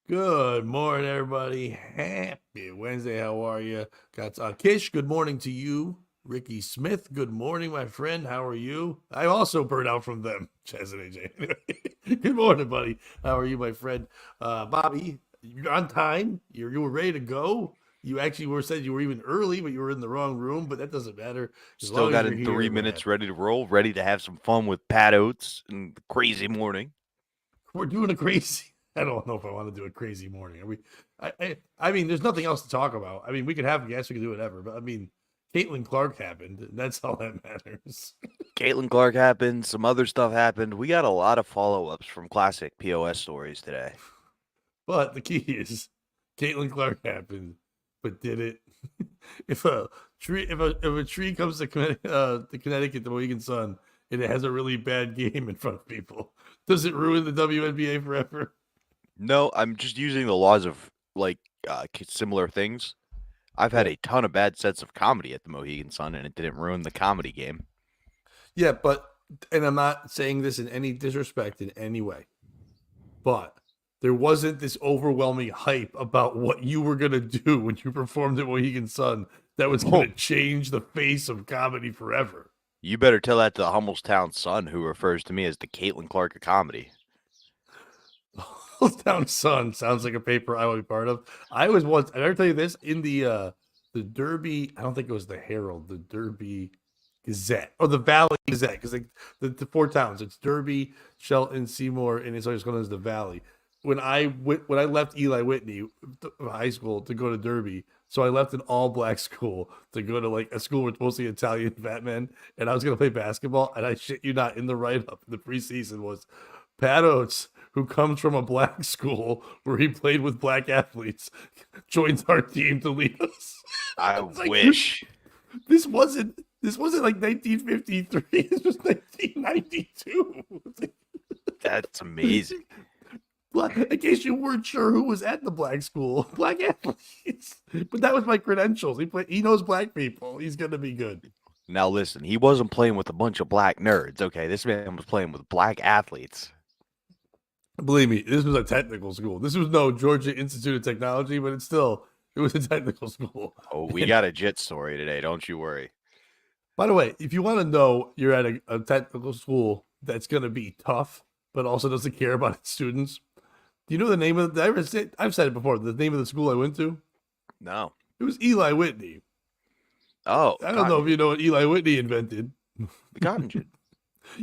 Good morning, everybody. Happy Wednesday. How are you? Got Kish. Good morning to you. Ricky Smith. Good morning, my friend. How are you? I also burned out from them. Chaz and AJ. Anyway, good morning, buddy. How are you, my friend? Bobby, you're on time. You were ready to go. You actually were said you were even early, but you were in the wrong room. But that doesn't matter as Still long as got you're in three here. We're minutes, happy. ready to roll, ready to have some fun with Pat Oates and the crazy morning. We're doing a crazy. I don't know if I want to do a crazy morning. Are we? I mean, there's nothing else to talk about. I mean, we could have guests, we could do whatever, but I mean, Caitlin Clark happened. And that's all that matters. Caitlin Clark happened, some other stuff happened. We got a lot of follow ups from classic POS stories today. But the key is, Caitlin Clark happened, but did it? If a tree comes to Connecticut, the Mohegan Sun, and it has a really bad game in front of people, does it ruin the WNBA forever? No, I'm just using the laws of similar things. I've had Yeah. a ton of bad sets of comedy at the Mohegan Sun, and it didn't ruin the comedy game. Yeah, but and I'm not saying this in any disrespect in any way, but there wasn't this overwhelming hype about what you were gonna do when you performed at Mohegan Sun that was Oh, gonna change the face of comedy forever. you better tell that to the Hummelstown Sun, who refers to me as the Caitlin Clark of comedy. Town Sun sounds like a paper I would be part of. I was once. I ever tell you this in the Derby. I don't think it was the Herald, the Derby Gazette or the Valley Gazette, because like the four towns. It's Derby, Shelton, Seymour, and it's always known as the Valley. When I left Eli Whitney high school to go to Derby, so I left an all black school to go to like a school with mostly Italian fat men, and I was gonna play basketball. And I shit you not, in the write up, the preseason was Pat Oates, who comes from a black school where he played with black athletes, joins our team to lead us. I It's like wish. this wasn't like 1953. This was 1992. That's amazing. In case you weren't sure who was at the black school, black athletes. But that was my credentials. He knows black people. He's gonna be good. Now listen, he wasn't playing with a bunch of black nerds, okay? This man was playing with black athletes. Believe me, this was a technical school. This was no Georgia Institute of Technology, but it was a technical school. Oh, we got a JIT story today, don't you worry. By the way, if you want to know you're at a technical school that's going to be tough, but also doesn't care about its students, do you know the name of the? I've said it before. The name of the school I went to, No. it was Eli Whitney. Oh, I don't know if you know what Eli Whitney invented. the cotton gin.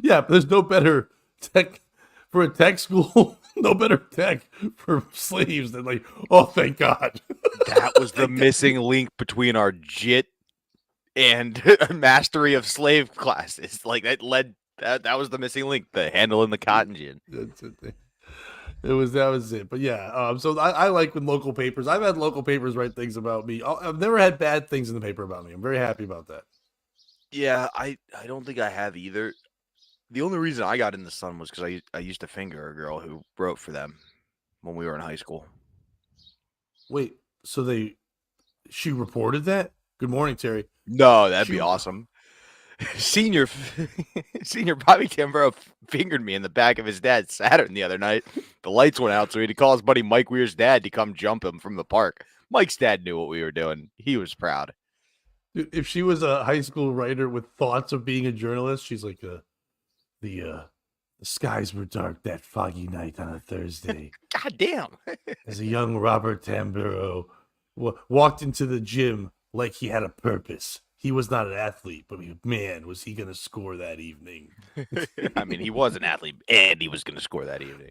Yeah, but there's no better tech for a tech school. No better tech for slaves than like, oh, thank God. That was the missing link between our JIT and mastery of slave classes. Like that was the missing link, the handle in the cotton gin. That's it. That was it. But yeah, so I like when local papers. I've had local papers write things about me. I've never had bad things in the paper about me. I'm very happy about that. Yeah, I don't think I have either. The only reason I got in the Sun was because I used to finger a girl who wrote for them when we were in high school. Wait, so she reported that? Good morning, Terry. No, that'd She be awesome. Senior Senior Bobby Tamburo fingered me in the back of his dad's Saturn the other night. The lights went out, so he had to call his buddy Mike Weir's dad to come jump him from the park. Mike's dad knew what we were doing. He was proud. Dude, if she was a high school writer with thoughts of being a journalist, she's like the skies were dark that foggy night on a Thursday. God damn. As a young Robert Tamburo walked into the gym like he had a purpose. He was not an athlete, but man, was he going to score that evening. I mean, he was an athlete, and he was going to score that evening.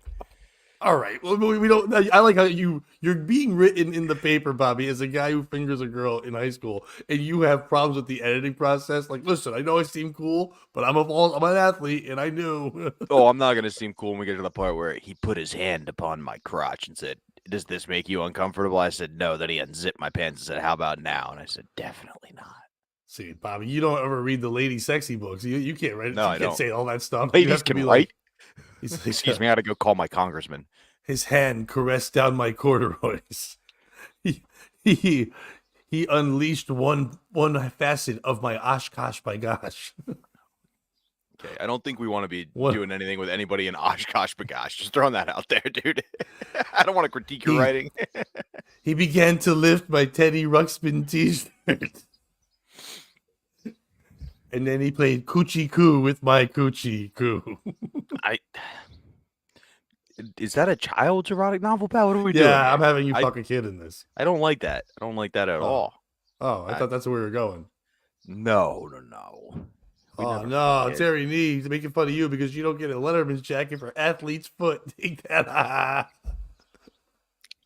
All right. Well, we don't. I like how you're being written in the paper, Bobby, as a guy who fingers a girl in high school, and you have problems with the editing process. Like, listen, I know I seem cool, but I'm an athlete, and I knew. Oh, I'm not going to seem cool when we get to the part where he put his hand upon my crotch and said, "Does this make you uncomfortable?" I said, "No." Then he unzipped my pants and said, "How about now?" And I said, "Definitely not." See, Bobby, you don't ever read the lady sexy books. You can't write. No, You I can't don't. say all that stuff. You Ladies have to can be write. He's like, Excuse me, I got to go call my congressman. His hand caressed down my corduroys. He he he unleashed one facet of my Oshkosh by gosh. Okay, I don't think we want to be What doing anything with anybody in Oshkosh Bagosh. Just throwing that out there, dude. I don't want to critique your He- writing. he began to lift my Teddy Ruxpin t-shirt. And then he played Coochie Coo with my Coochie Coo. Is that a child's erotic novel, pal? What are we doing? Yeah, here? I'm having you fuck a kid in this. I don't like that. I don't like that at all. Oh, I thought that's where we were going. No. We Oh never no, fucking- Terry Needs making fun of you because you don't get a Letterman's jacket for athlete's foot. Take that. I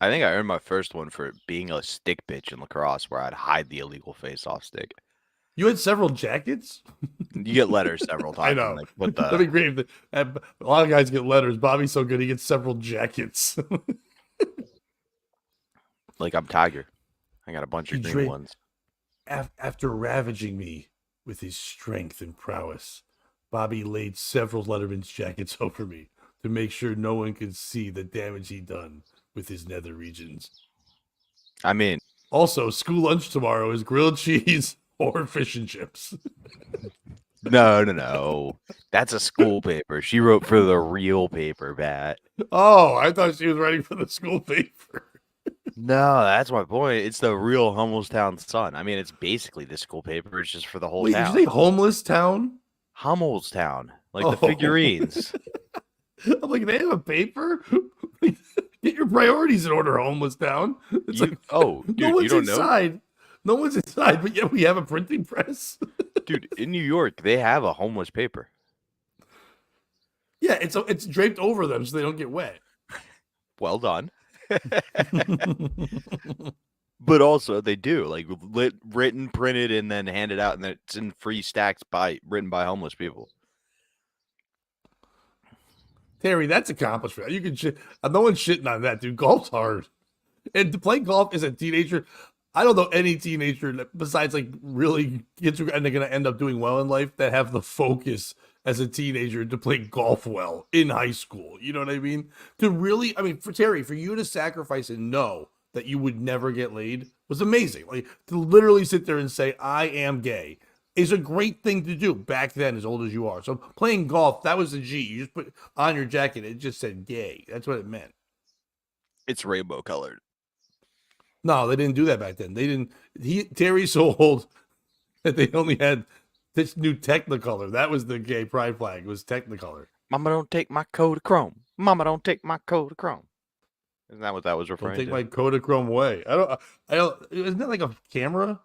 think I earned my first one for being a stick bitch in lacrosse, where I'd hide the illegal face-off stick. You had several jackets? You get letters several times. I know. Like, what That'd be the? great. A lot of guys get letters. Bobby's so good he gets several jackets. Like I'm Tiger. I got a bunch of He green dra- ones. After ravaging me with his strength and prowess, Bobby laid several Letterman's jackets over me to make sure no one could see the damage he'd done with his nether regions. I mean, Also, school lunch tomorrow is grilled cheese or fish and chips. no. That's a school paper. She wrote for the real paper, Bat. Oh, I thought she was writing for the school paper. No, that's my point. It's the real Hummelstown Sun. I mean, it's basically the school paper. It's just for the whole Wait, did town. you say homeless town? Hummelstown, like Oh. the figurines. I'm like, they have a paper? Get your priorities in order, homeless town. It's like, Dude, no one's you don't know? inside. No one's inside, but yet we have a printing press. Dude, in New York, they have a homeless paper. Yeah, it's draped over them so they don't get wet. Well done. But also, they do like written, printed, and then handed out, and then it's in free stacks written by homeless people. Terry, that's accomplishment. You can shit. No one's shitting on that, dude. Golf's hard. And to play golf as a teenager, I don't know any teenager that, besides like really kids who are going to end up doing well in life, that have the focus as a teenager to play golf well in high school. You know what I mean? To really, I mean, for Terry, for you to sacrifice and know that you would never get laid was amazing. Like to literally sit there and say, I am gay is a great thing to do back then, as old as you are. So playing golf, that was the G. You just put on your jacket, it just said gay. That's what it meant. It's rainbow colored. No, they didn't do that back then. They didn't. Terry's so old that they only had this new Technicolor. That was the gay pride flag. It was Technicolor. Mama, don't take my Kodachrome. Mama, don't take my Kodachrome. Isn't that what that was Don't referring take to? my Kodachrome away. I don't. Isn't that like a camera,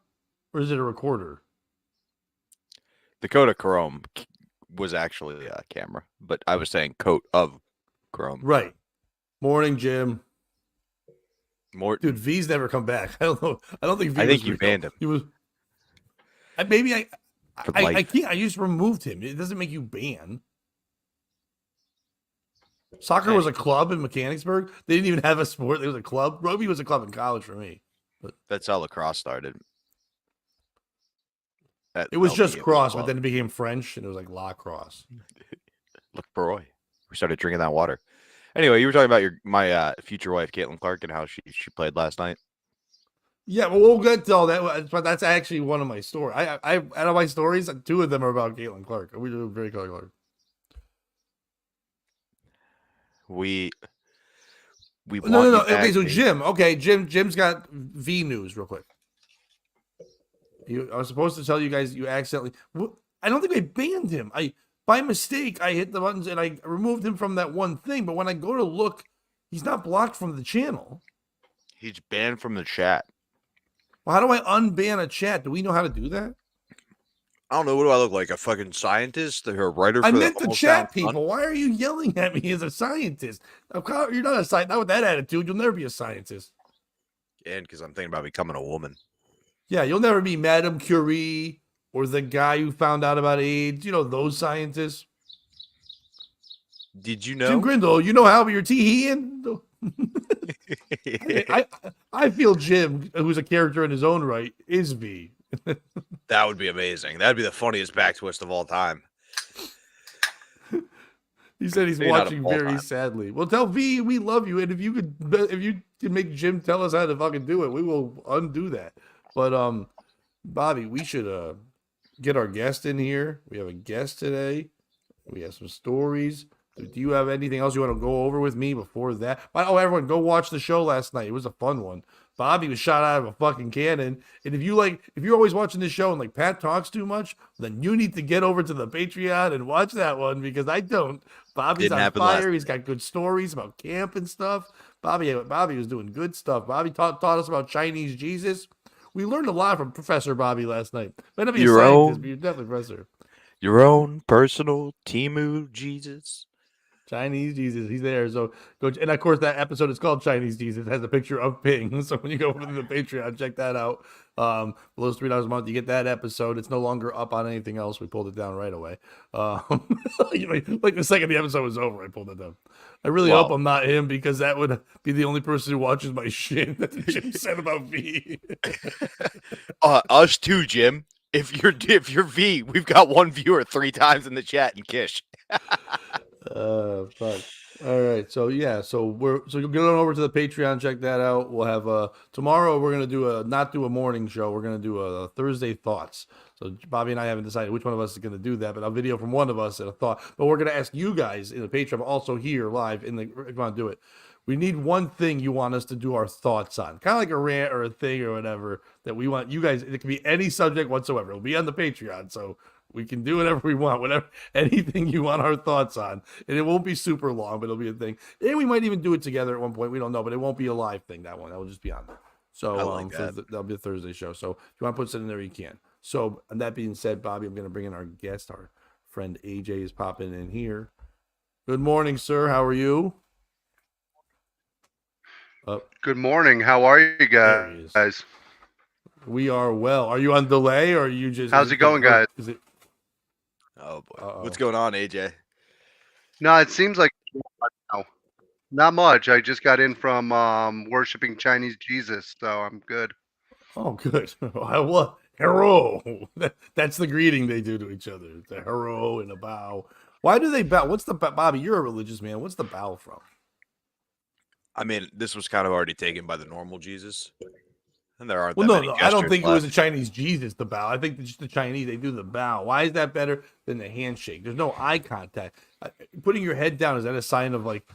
or is it a recorder? The Kodachrome was actually a camera, but I was saying coat of chrome. Right. Morning, Jim. More, Dude, V's never come back. I don't know. I don't think V I think was you real. banned him. He was. Maybe For I life. can't. I just removed him. It doesn't make you ban. Soccer Hey. was a club in Mechanicsburg. They didn't even have a sport. There was a club. Rugby was a club in college for me. That's how lacrosse started. It was just cross, but then then it became French, and it was like lacrosse. LaCroix. We started drinking that water. Anyway, you were talking about my future wife, Caitlin Clark, and how she played last night. Yeah, well, we'll get to all that. But that's actually one of my stories. I out of my stories, 2 of them are about Caitlin Clark. We do very Clark. We want No. you Okay, back, so baby. Jim. Okay, Jim's got V news real quick. I was supposed to tell you guys you accidentally. I don't think I banned him. By mistake I hit the buttons and I removed him from that one thing. But when I go to look, he's not blocked from the channel. He's banned from the chat. Well, how do I unban a chat? Do we know how to do that? I don't know. What do I look like? A fucking scientist or a writer? I for meant the Almost chat Down Sun? people. Why are you yelling at me as a scientist? You're not a scientist. Not with that attitude. You'll never be a scientist. And because I'm thinking about becoming a woman. Yeah, you'll never be Madame Curie or the guy who found out about AIDS. You know, those scientists. Did you Jim know? Grindle, you know how you're teeing? I feel Jim, who's a character in his own right, is V. That would be amazing. That'd be the funniest back twist of all time. He said he's Maybe not of watching all very time. sadly. Well, tell V we love you, and if you can make Jim tell us how to fucking do it, we will undo that. But Bobby, we should get our guest in here. We have a guest today. We have some stories. Do you have anything else you want to go over with me before that? Oh, everyone, go watch the show last night. It was a fun one. Bobby was shot out of a fucking cannon. And if you're always watching this show and like Pat talks too much, then you need to get over to the Patreon and watch that one because I don't. Bobby's Didn't on happen fire. last He's got good stories about camp and stuff. Bobby was doing good stuff. Bobby taught us about Chinese Jesus. We learned a lot from Professor Bobby last night. Might not be a scientist, but you're definitely a professor. Your own personal Timu Jesus. Chinese Jesus, he's there. So go, and of course that episode is called Chinese Jesus. It has a picture of Ping. So when you go over to the Patreon, check that out. Below $3 a month, you get that episode. It's no longer up on anything else. We pulled it down right away. Like the second the episode was over, I pulled it down. I really hope I'm not him because that would be the only person who watches my shit that the Jim said about V. Us too, Jim. If you're V, we've got one viewer 3 times in the chat and Kish. Fuck. All right. So yeah, so you'll get on over to the Patreon, check that out. We'll have tomorrow we're gonna not do a morning show, we're gonna do a Thursday thoughts. So Bobby and I haven't decided which one of us is gonna do that, but a video from one of us and a thought. But we're gonna ask you guys in the Patreon also here live if you want to do it. We need one thing you want us to do our thoughts on, kind of like a rant or a thing or whatever that we want you guys. It can be any subject whatsoever. It'll be on the Patreon, so we can do whatever we want, anything you want our thoughts on, and it won't be super long, but it'll be a thing. And we might even do it together at one point. We don't know, but it won't be a live thing. That will just be on there. So that'll be a Thursday show. So if you want to put something in there, you can. So and that being said, Bobby, I'm going to bring in our guest. Our friend AJ is popping in here. Good morning, sir. How are you? Good morning. How are you guys? We are well. Are you on delay or are you just? How's it going, guys? Oh boy, what's going on, AJ? No, it seems like not much. I just got in from worshiping Chinese Jesus, so I'm good. Oh, good. Well, hello. That's the greeting they do to each other. It's a hello and a bow. Why do they bow? What's the Bobby? You're a religious man. What's the bow from? I mean, this was kind of already taken by the normal Jesus, and there aren't. No. I don't think it was a Chinese Jesus. The bow. I think just the Chinese they do the bow. Why is that better than the handshake? There's no eye contact. Putting your head down, is that a sign of like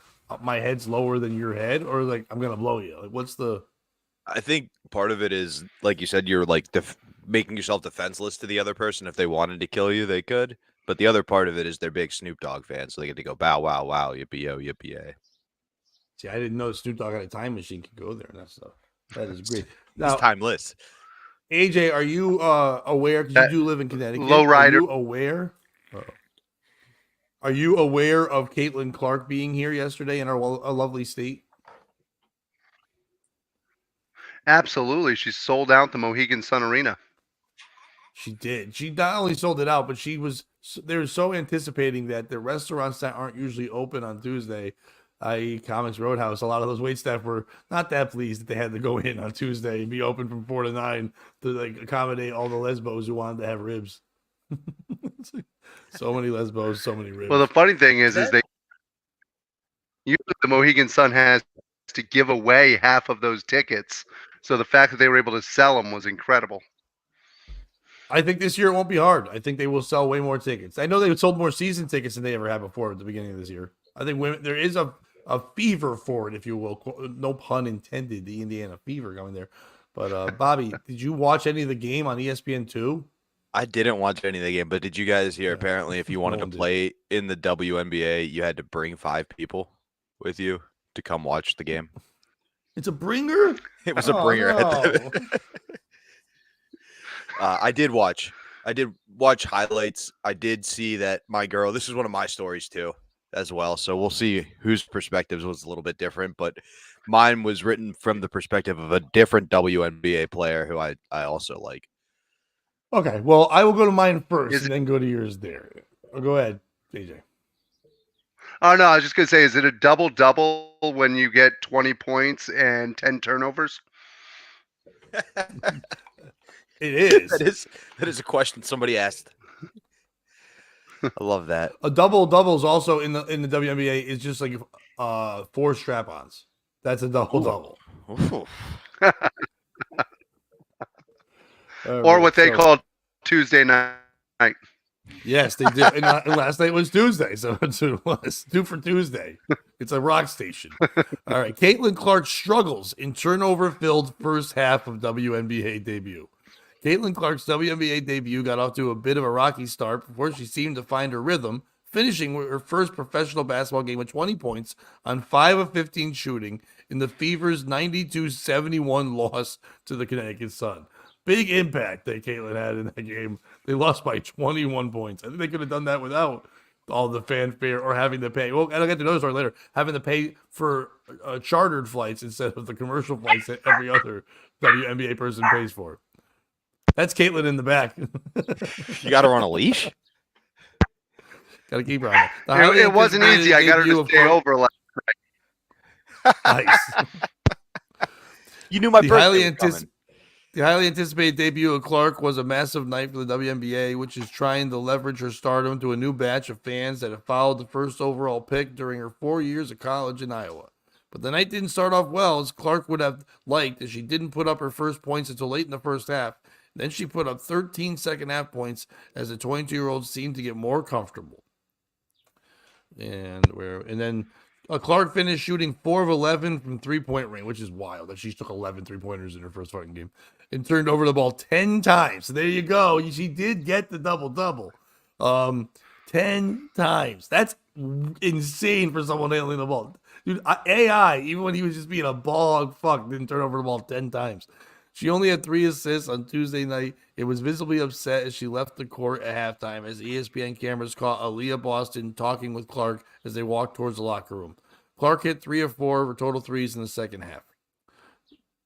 my head's lower than your head, or like I'm gonna blow you? Like what's the? I think part of it is, like you said, you're like making yourself defenseless to the other person. If they wanted to kill you, they could. But the other part of it is they're big Snoop Dogg fans, so they get to go bow, wow, wow, yippee yo, yippee yay. See, I didn't know Snoop Dogg had a time machine could go there and that stuff. That is great. Now, it's timeless. AJ, are you aware? Because you do live in Connecticut. Low rider. Are you aware? Are you aware of Caitlin Clark being here yesterday in our lovely state? Absolutely. She sold out the Mohegan Sun Arena. She did. She not only sold it out, but they were so anticipating that the restaurants that aren't usually open on Tuesday, i.e. Comics Roadhouse, a lot of those waitstaff were not that pleased that they had to go in on Tuesday and be open from 4 to 9 to like accommodate all the lesbos who wanted to have ribs. So many lesbos, so many ribs. Well, the funny thing is usually the Mohegan Sun has to give away half of those tickets. So the fact that they were able to sell them was incredible. I think this year it won't be hard. I think they will sell way more tickets. I know they sold more season tickets than they ever had before at the beginning of this year. I think there is a fever for it, if you will. No pun intended, the Indiana fever going there. But Bobby, did you watch any of the game on ESPN2? I didn't watch any of the game, but did you guys hear, apparently, if you wanted to play in the WNBA, you had to bring 5 people with you to come watch the game? It's a bringer? It was a bringer. No. I did watch highlights. I did see that my girl, this is one of my stories too, as well. So we'll see whose perspectives was a little bit different, but mine was written from the perspective of a different WNBA player who I also like. Okay, well, I will go to mine first and then go to yours there. Go ahead, AJ. Oh, no, I was just going to say, is it a double-double when you get 20 points and 10 turnovers? It is. That is a question somebody asked. I love that. A double-double is also in the WNBA is just like 4 strap-ons. That's a double-double. Or what they call Tuesday night. Yes, they do. And last night was Tuesday, so that's what it was. 2 for Tuesday. It's a rock station. All right. Caitlin Clark struggles in turnover-filled first half of WNBA debut. Caitlin Clark's WNBA debut got off to a bit of a rocky start before she seemed to find her rhythm, finishing with her first professional basketball game with 20 points on 5 of 15 shooting in the Fever's 92-71 loss to the Connecticut Sun. Big impact that Caitlin had in that game. They lost by 21 points. I think they could have done that without all the fanfare or having to pay. Well, and I'll get to know the story later. Having to pay for chartered flights instead of the commercial flights that every other WNBA person pays for. That's Caitlin in the back. You got her on a leash? Got to keep her on it. It wasn't easy. I got her to stay over last night. Nice. You knew my birthday was coming. The highly anticipated debut of Clark was a massive night for the WNBA, which is trying to leverage her stardom to a new batch of fans that have followed the first overall pick during her 4 years of college in Iowa. But the night didn't start off well, as Clark would have liked, as she didn't put up her first points until late in the first half. Then she put up 13 second half points as the 22-year-old seemed to get more comfortable. And then Clark finished shooting 4 of 11 from three-point range, which is wild that she took 11 three-pointers in her first fucking game, and turned over the ball 10 times. So there you go. She did get the double-double. 10 times. That's insane for someone handling the ball. Dude, AI, even when he was just being a bog fuck, didn't turn over the ball 10 times. She only had 3 assists on Tuesday night. It was visibly upset as she left the court at halftime as ESPN cameras caught Aaliyah Boston talking with Clark as they walked towards the locker room. Clark hit 3 of 4 for total threes in the second half.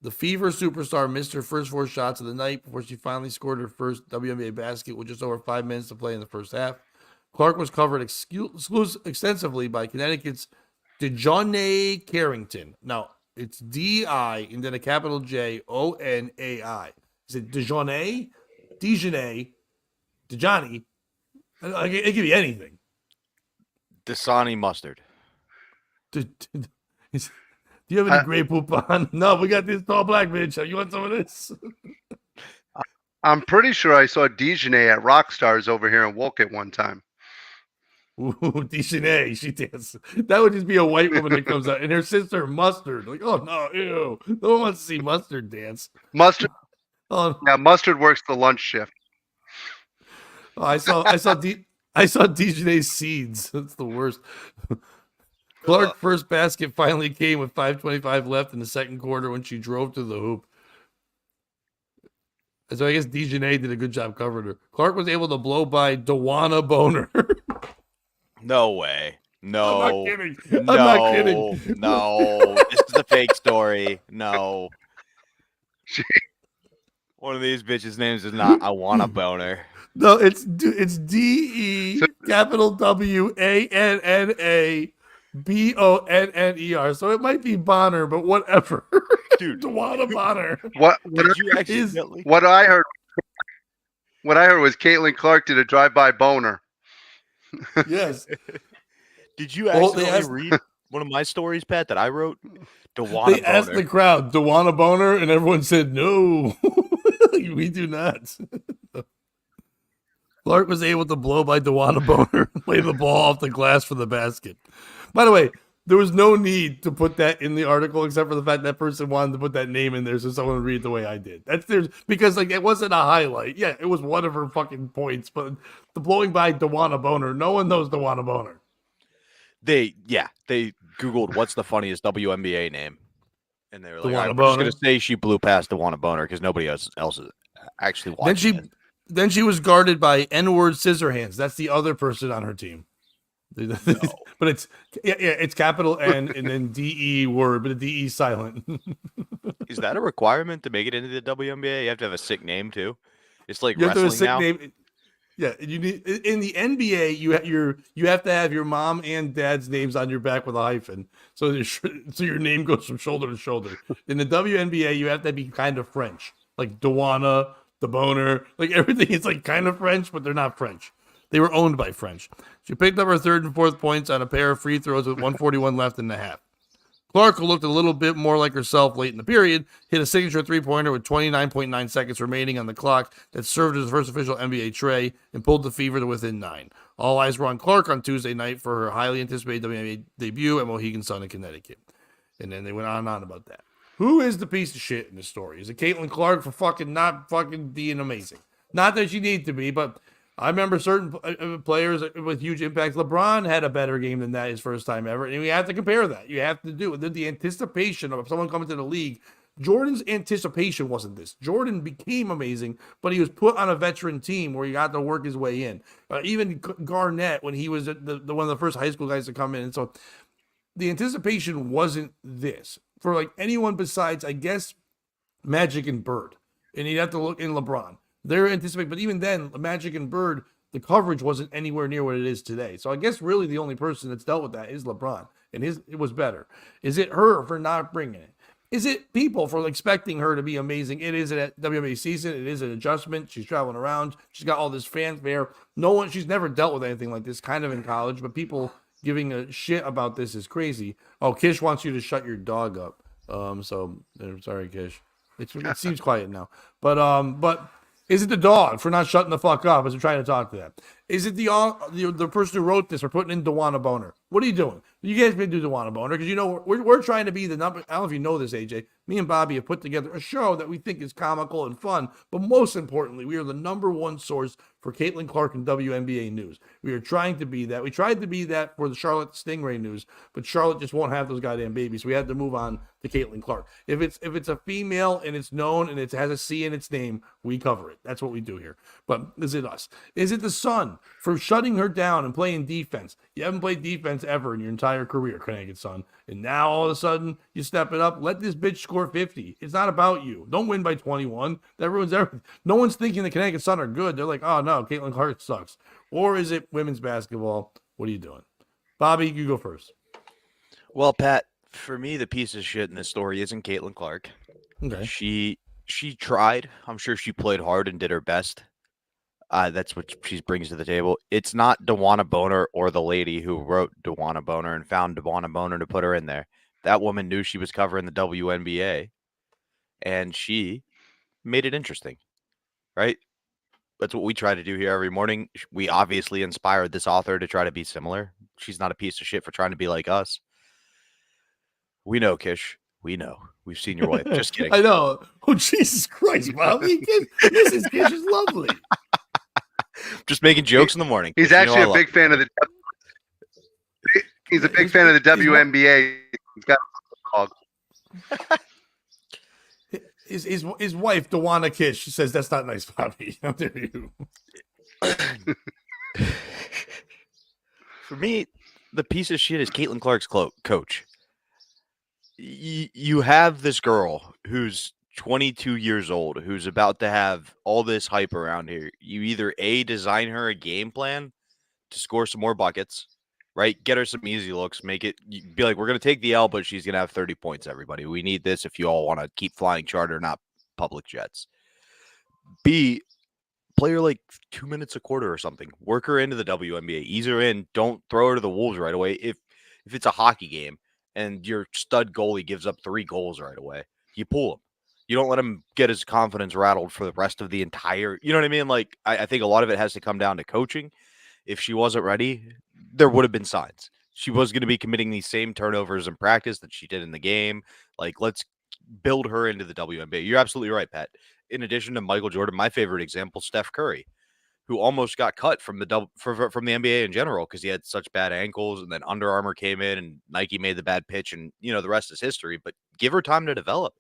The Fever superstar missed her first 4 shots of the night before she finally scored her first WNBA basket with just over 5 minutes to play in the first half. Clark was covered extensively by Connecticut's DeWanna Carrington. Now, it's D-I and then a capital J-O-N-A-I. Is it DeJohnny? Dejanay? Dejani? It could be anything. Dasani mustard. Do you have any Grey Poupon? No, we got this tall black bitch. You want some of this? I'm pretty sure I saw Dejanay at Rockstars over here in Woke one time. Ooh, Dejanay, she dances. That would just be a white woman that comes out, and her sister Mustard. Like, oh no, ew! No one wants to see Mustard dance. Mustard. Oh, yeah, Mustard works the lunch shift. Oh, I saw Dejanay's seeds. That's the worst. Clark's first basket finally came with 5:25 left in the second quarter when she drove to the hoop. So I guess Dejanay did a good job covering her. Clark was able to blow by DeWanna Boner. No way. No. I'm not kidding. I'm not kidding. No. This is a fake story. No. One of these bitches' names is not I want a boner. No, it's D-E capital W-A-N-N-A-B-O-N-N-E-R. So it might be Bonner, but whatever. Dude. DeWanna Bonner. What I heard was Caitlin Clark did a drive-by boner. Yes. Did you actually read one of my stories, Pat, that I wrote? DeWanna They asked the crowd, DeWanna Boner, and everyone said, no, we do not. Clark was able to blow by DeWanna Boner and play the ball off the glass for the basket. By the way, there was no need to put that in the article except for the fact that person wanted to put that name in there so someone would read the way I did. Because it wasn't a highlight. Yeah, it was one of her fucking points, but the blowing by DeWanna Boner, no one knows DeWanna Boner. They Googled what's the funniest WNBA name. And they were like, I'm just going to say she blew past DeWanna Boner because nobody else is actually watching. Then she was guarded by N-word Scissorhands. That's the other person on her team. No. But it's capital N and then D-E word, but the D-E silent. Is that a requirement to make it into the WNBA? You have to have a sick name too. It's like you have wrestling to have a sick name. Yeah, you need in the NBA. You have to have your mom and dad's names on your back with a hyphen, so your name goes from shoulder to shoulder. In the WNBA, you have to be kind of French, like DeWanna, the Boner, like everything is like kind of French, but they're not French. They were owned by French. She picked up her third and fourth points on a pair of free throws with 141 left in the half. Clark, who looked a little bit more like herself late in the period, hit a signature three-pointer with 29.9 seconds remaining on the clock that served as the first official NBA tray and pulled the Fever to within 9. All eyes were on Clark on Tuesday night for her highly anticipated WNBA debut at Mohegan Sun in Connecticut. And then they went on and on about that. Who is the piece of shit in this story? Is it Caitlin Clark for fucking not fucking being amazing? Not that she needs to be, but I remember certain players with huge impacts. LeBron had a better game than that his first time ever, and we have to compare that. You have to do it. The anticipation of someone coming to the league. Jordan's anticipation wasn't this. Jordan became amazing, but he was put on a veteran team where he got to work his way in. Even Garnett, when he was the one of the first high school guys to come in, and so the anticipation wasn't this for like anyone besides, I guess, Magic and Bird, and you'd have to look in LeBron. They're anticipating, but even then, Magic and Bird, the coverage wasn't anywhere near what it is today. So I guess really the only person that's dealt with that is LeBron, and it was better. Is it her for not bringing it? Is it people for expecting her to be amazing? It is a WNBA season. It is an adjustment. She's traveling around. She's got all this fanfare. She's never dealt with anything like this, kind of in college, but people giving a shit about this is crazy. Oh, Kish wants you to shut your dog up. So sorry, Kish. It seems quiet now, but. Is it the dog for not shutting the fuck up as we're trying to talk to them? Is it the person who wrote this for putting in DeWanna Boner? What are you doing? You guys been do DeWanna Boner because we're trying to be the number. I don't know if you know this, AJ. Me and Bobby have put together a show that we think is comical and fun, but most importantly, we are the number one source for Caitlin Clark and WNBA news. We are trying to be that. We tried to be that for the Charlotte Stingray news, but Charlotte just won't have those goddamn babies. So we had to move on to Caitlin Clark. If it's a female and it's known and it has a C in its name, we cover it. That's what we do here. But is it us? Is it the Sun for shutting her down and playing defense? You haven't played defense ever in your entire career, Connecticut Sun. And now all of a sudden you step it up. Let this bitch score 50. It's not about you. Don't win by 21. That ruins everything. No one's thinking the Connecticut Sun are good. They're like, oh no, Caitlin Clark sucks. Or is it women's basketball? What are you doing? Bobby, you go first. Well, Pat, for me, the piece of shit in this story isn't Caitlin Clark. Okay. She tried. I'm sure she played hard and did her best. That's what she brings to the table. It's not DeWanna Boner or the lady who wrote DeWanna Boner and found DeWanna Boner to put her in there. That woman knew she was covering the WNBA, and she made it interesting, right? That's what we try to do here every morning. We obviously inspired this author to try to be similar. She's not a piece of shit for trying to be like us. We know, Kish. We know. We've seen your wife. Just kidding. I know. Oh, Jesus Christ, Bobby. Kish is lovely. Just making jokes in the morning. He's actually a big fan of the. He's a big fan of the WNBA. He's got a dog. His wife, DeWanna Kish, says that's not nice, Bobby. How dare you? For me, the piece of shit is Caitlin Clark's coach. You have this girl who's 22 years old, who's about to have all this hype around here. You either design her a game plan to score some more buckets, right? Get her some easy looks, make it be like, we're going to take the L, but she's going to have 30 points, everybody. We need this if you all want to keep flying charter, not public jets. B, play her like 2 minutes a quarter or something. Work her into the WNBA. Ease her in. Don't throw her to the wolves right away. If it's a hockey game and your stud goalie gives up 3 goals right away, you pull him. You don't let him get his confidence rattled for the rest of the entire, you know what I mean? Like, I think a lot of it has to come down to coaching. If she wasn't ready, there would have been signs. She was going to be committing these same turnovers in practice that she did in the game. Like, let's build her into the WNBA. You're absolutely right, Pat. In addition to Michael Jordan, my favorite example, Steph Curry, who almost got cut from the from the NBA in general because he had such bad ankles, and then Under Armour came in and Nike made the bad pitch, and the rest is history. But give her time to develop.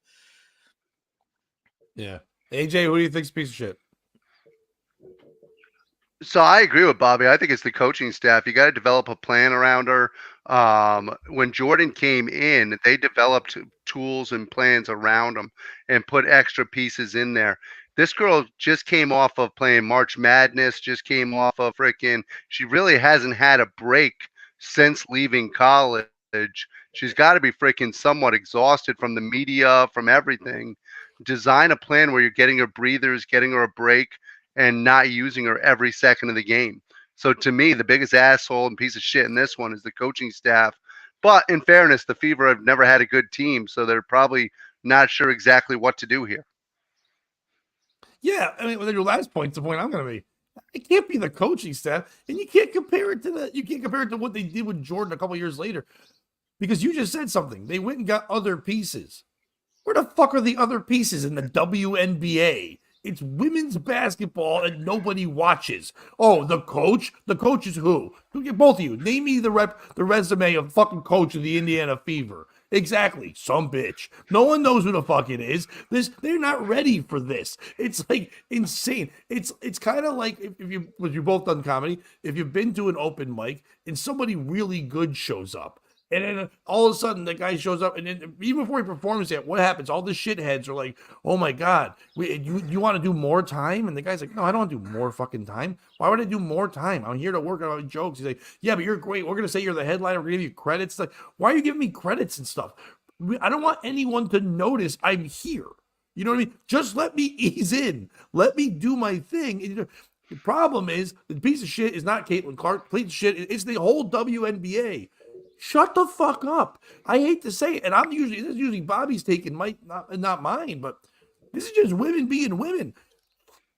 Yeah. AJ, who do you think's a piece of shit? So I agree with Bobby. I think it's the coaching staff. You got to develop a plan around her. When Jordan came in, they developed tools and plans around him and put extra pieces in there. This girl just came off of playing March Madness, just came off of she really hasn't had a break since leaving college. She's got to be somewhat exhausted from the media, from everything. Design a plan where you're getting her breathers, getting her a break, and not using her every second of the game. So to me, the biggest asshole and piece of shit in this one is the coaching staff But in fairness, the Fever have never had a good team, so they're probably not sure exactly what to do here. Yeah, I mean, well, your last point's the point I'm going to be. It can't be the coaching staff, and you can't compare it to what they did with Jordan a couple years later, because you just said something. They went and got other pieces. Where the fuck are the other pieces in the WNBA? It's women's basketball and nobody watches. Oh, the coach? The coach is who? Both of you. Name me the resume of fucking coach of the Indiana Fever. Exactly. Some bitch. No one knows who the fuck it is. They're not ready for this. It's like insane. It's kind of like if you've both done comedy, if you've been to an open mic and somebody really good shows up. And then all of a sudden, the guy shows up, and then even before he performs yet, what happens? All the shitheads are like, "Oh my god, you want to do more time?" And the guy's like, "No, I don't want to do more fucking time. Why would I do more time? I'm here to work on my jokes." He's like, "Yeah, but you're great. We're gonna say you're the headliner. We're gonna give you credits." Like, why are you giving me credits and stuff? I don't want anyone to notice I'm here. You know what I mean? Just let me ease in. Let me do my thing. The problem is the piece of shit is not Caitlin Clark. Piece of shit. It's the whole WNBA. Shut the fuck up. I hate to say it, and this is usually Bobby's taking not mine, but this is just women being women.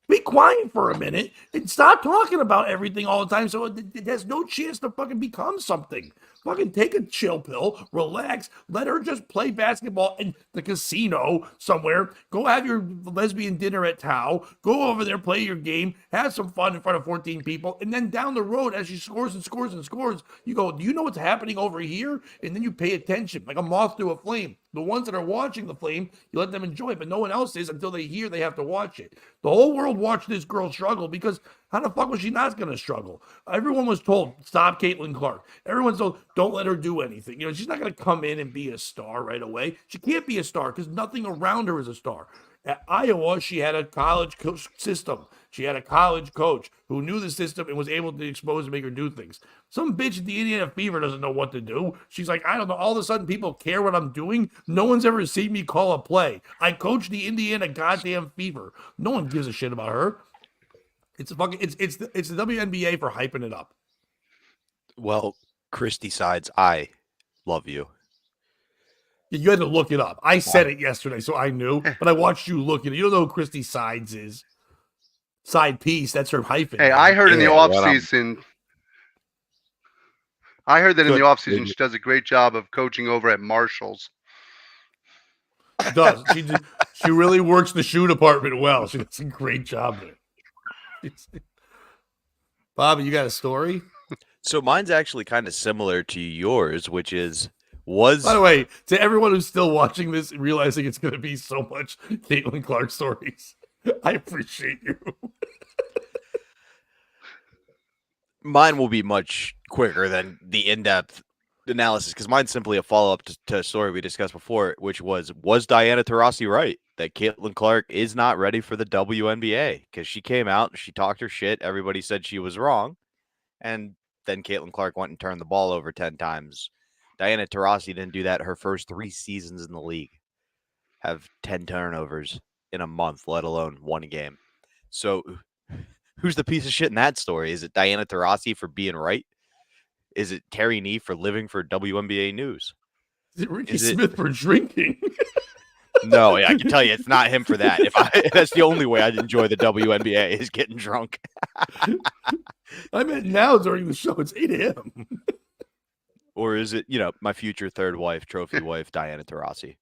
Be quiet for a minute and stop talking about everything all the time so it has no chance to fucking become something. Fucking take a chill pill, relax, let her just play basketball in the casino somewhere. Go have your lesbian dinner at Tao. Go over there, play your game, have some fun in front of 14 people, and then down the road as she scores and scores and scores, you go, do you know what's happening over here? And then you pay attention like a moth to a flame. The ones that are watching the flame, you let them enjoy it, but no one else is until they hear they have to watch it. The whole world watched this girl struggle because how the fuck was she not going to struggle? Everyone was told, stop Caitlin Clark. Everyone's told, don't let her do anything. You know, she's not going to come in and be a star right away. She can't be a star because nothing around her is a star. At Iowa, she had a college system. She had a college coach who knew the system and was able to expose and make her do things. Some bitch at the Indiana Fever doesn't know what to do. She's like, I don't know. All of a sudden, people care what I'm doing. No one's ever seen me call a play. I coach the Indiana goddamn Fever. No one gives a shit about her. It's the WNBA for hyping it up. Well, Christy Sides, I love you. You had to look it up. I said it yesterday, so I knew, but I watched you look at it. You don't know who Christy Sides is. Side piece, that's her hyphen. Hey, I heard in the offseason. I heard that in the offseason she does a great job of coaching over at Marshall's. She does. She really works the shoe department well. She does a great job there. Bobby, you got a story? So mine's actually kind of similar to yours, which is By the way, to everyone who's still watching this and realizing it's going to be so much Caitlin Clark stories, I appreciate you. Mine will be much quicker than the in-depth analysis because mine's simply a follow-up to a story we discussed before, which was Diana Taurasi right that Caitlin Clark is not ready for the WNBA? Because she came out, she talked her shit, everybody said she was wrong, and then Caitlin Clark went and turned the ball over 10 times. Diana Taurasi didn't do that her first 3 seasons in the league. Have 10 turnovers in a month, let alone one game. So who's the piece of shit in that story? Is it Diana Taurasi for being right? Is it Terry Nee for living for WNBA news? Is it Ricky Smith for drinking? No, I can tell you it's not him for that. That's the only way I'd enjoy the WNBA is getting drunk. I meant now during the show. It's 8 a.m. Or is it, my future third wife, trophy wife, Diana Taurasi?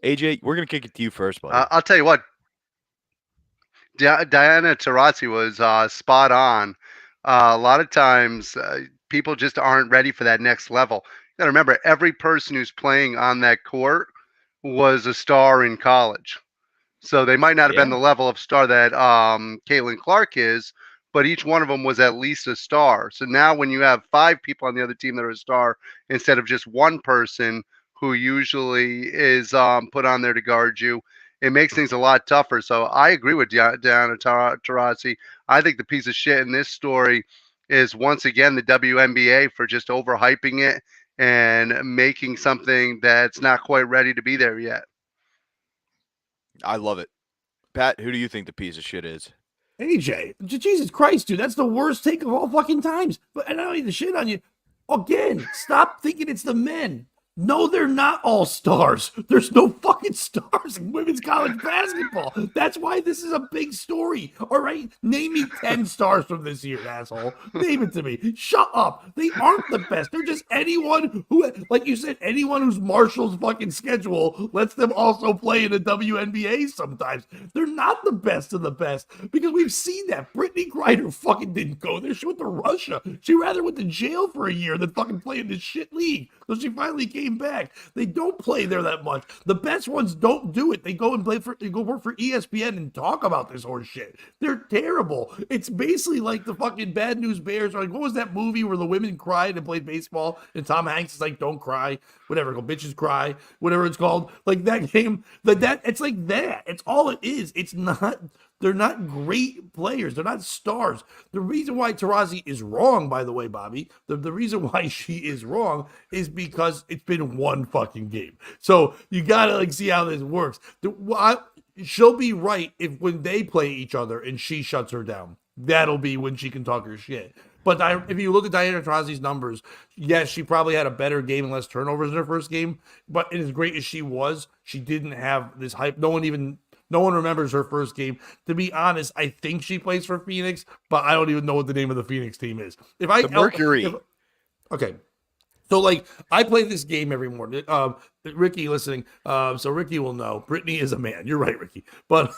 AJ, we're going to kick it to you first, buddy. I'll tell you what. Diana Taurasi was spot on. A lot of times, people just aren't ready for that next level. You got to remember, every person who's playing on that court was a star in college. So they might not have been the level of star that Caitlin Clark is, but each one of them was at least a star. So now when you have 5 people on the other team that are a star instead of just one person who usually is put on there to guard you, it makes things a lot tougher. So I agree with Diana Taurasi. I think the piece of shit in this story is, once again, the WNBA for just overhyping it and making something that's not quite ready to be there yet. I love it. Pat, who do you think the piece of shit is? AJ, Jesus Christ, dude, that's the worst take of all fucking times. But I don't need to shit on you. Again, stop thinking it's the men. No, they're not all stars. There's no fucking stars in women's college basketball. That's why this is a big story. All right? Name me 10 stars from this year, asshole. Name it to me. Shut up. They aren't the best. They're just anyone who, like you said, anyone who's Marshall's fucking schedule lets them also play in the WNBA sometimes. They're not the best of the best because we've seen that. Brittany Griner fucking didn't go there. She went to Russia. She rather went to jail for a year than fucking play in this shit league. So she finally came back. They don't play there that much. The best ones don't do it. They go and go work for ESPN and talk about this horse shit. They're terrible. It's basically like the fucking Bad News Bears. Or like, what was that movie where the women cried and played baseball and Tom Hanks is like, don't cry, whatever, go bitches cry, whatever it's called. Like that game, that it's like that. It's all it is. It's not. They're not great players. They're not stars. The reason why Taurasi is wrong, by the way, Bobby, the reason why she is wrong is because it's been one fucking game. So you got to like see how this works. She'll be right if when they play each other and she shuts her down. That'll be when she can talk her shit. But if you look at Diana Taurasi's numbers, yes, she probably had a better game and less turnovers in her first game. But as great as she was, she didn't have this hype. No one remembers her first game. To be honest, I think she plays for Phoenix, but I don't even know what the name of the Phoenix team is. The Mercury. Okay. So, like, I play this game every morning. Ricky listening, so Ricky will know. Brittany is a man. You're right, Ricky. But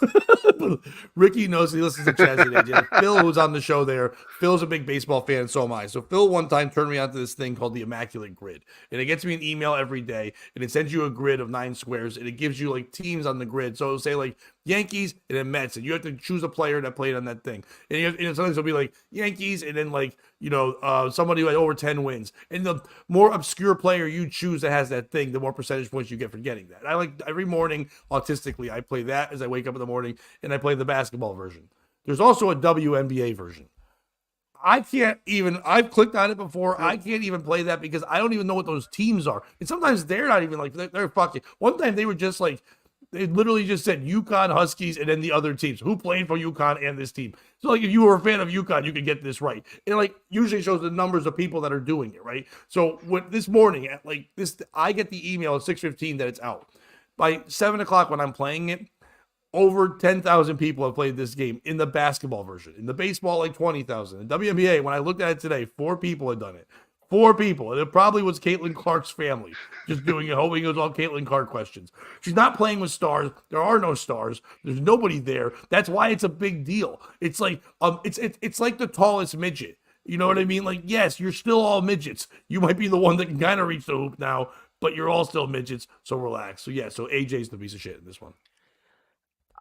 Ricky knows he listens to Chazzy. Phil, who's on the show there, Phil's a big baseball fan, and so am I. So Phil one time turned me on to this thing called the Immaculate Grid. And it gets me an email every day, and it sends you a grid of 9 squares, and it gives you, like, teams on the grid. So it'll say, like, Yankees and then Mets, and you have to choose a player that played on that thing. And sometimes it'll be, like, Yankees and then, like, somebody who had over 10 wins. And the more obscure player you choose that has that thing, the more percentage points you get for getting that. I like every morning, autistically, I play that as I wake up in the morning, and I play the basketball version. There's also a WNBA version. I've clicked on it before. I can't even play that because I don't even know what those teams are. And sometimes they're not even like, they're fucking. One time they were just like, they literally just said UConn Huskies and then the other teams who played for UConn and this team. So like if you were a fan of UConn, you could get this right. And like usually shows the numbers of people that are doing it, right? So this morning at like this, I get the email at 6:15 that it's out. By 7 o'clock when I'm playing it, over 10,000 people have played this game in the basketball version. In the baseball, like 20,000. In WNBA, when I looked at it today, 4 people had done it. 4 people. And it probably was Caitlin Clark's family just doing it, hoping it was all Caitlin Clark questions. She's not playing with stars. There are no stars. There's nobody there. That's why it's a big deal. It's like it's like the tallest midget. You know what I mean? Like, yes, you're still all midgets. You might be the one that can kind of reach the hoop now, but you're all still midgets, so relax. So yeah, so AJ's the piece of shit in this one.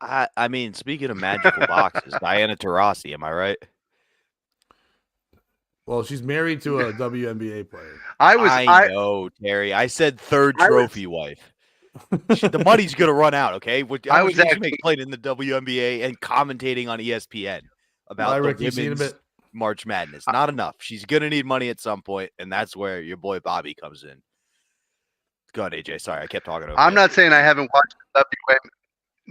I mean, speaking of magical boxes, Diana Taurasi, am I right? Well, she's married to a WNBA player. I know, Terry. I said third trophy wife. The money's going to run out, okay? I was actually playing in the WNBA and commentating on ESPN about the women's March Madness. Not enough. She's going to need money at some point, and that's where your boy Bobby comes in. Go ahead, AJ. Sorry, I kept talking over I'm not saying I haven't watched the WNBA.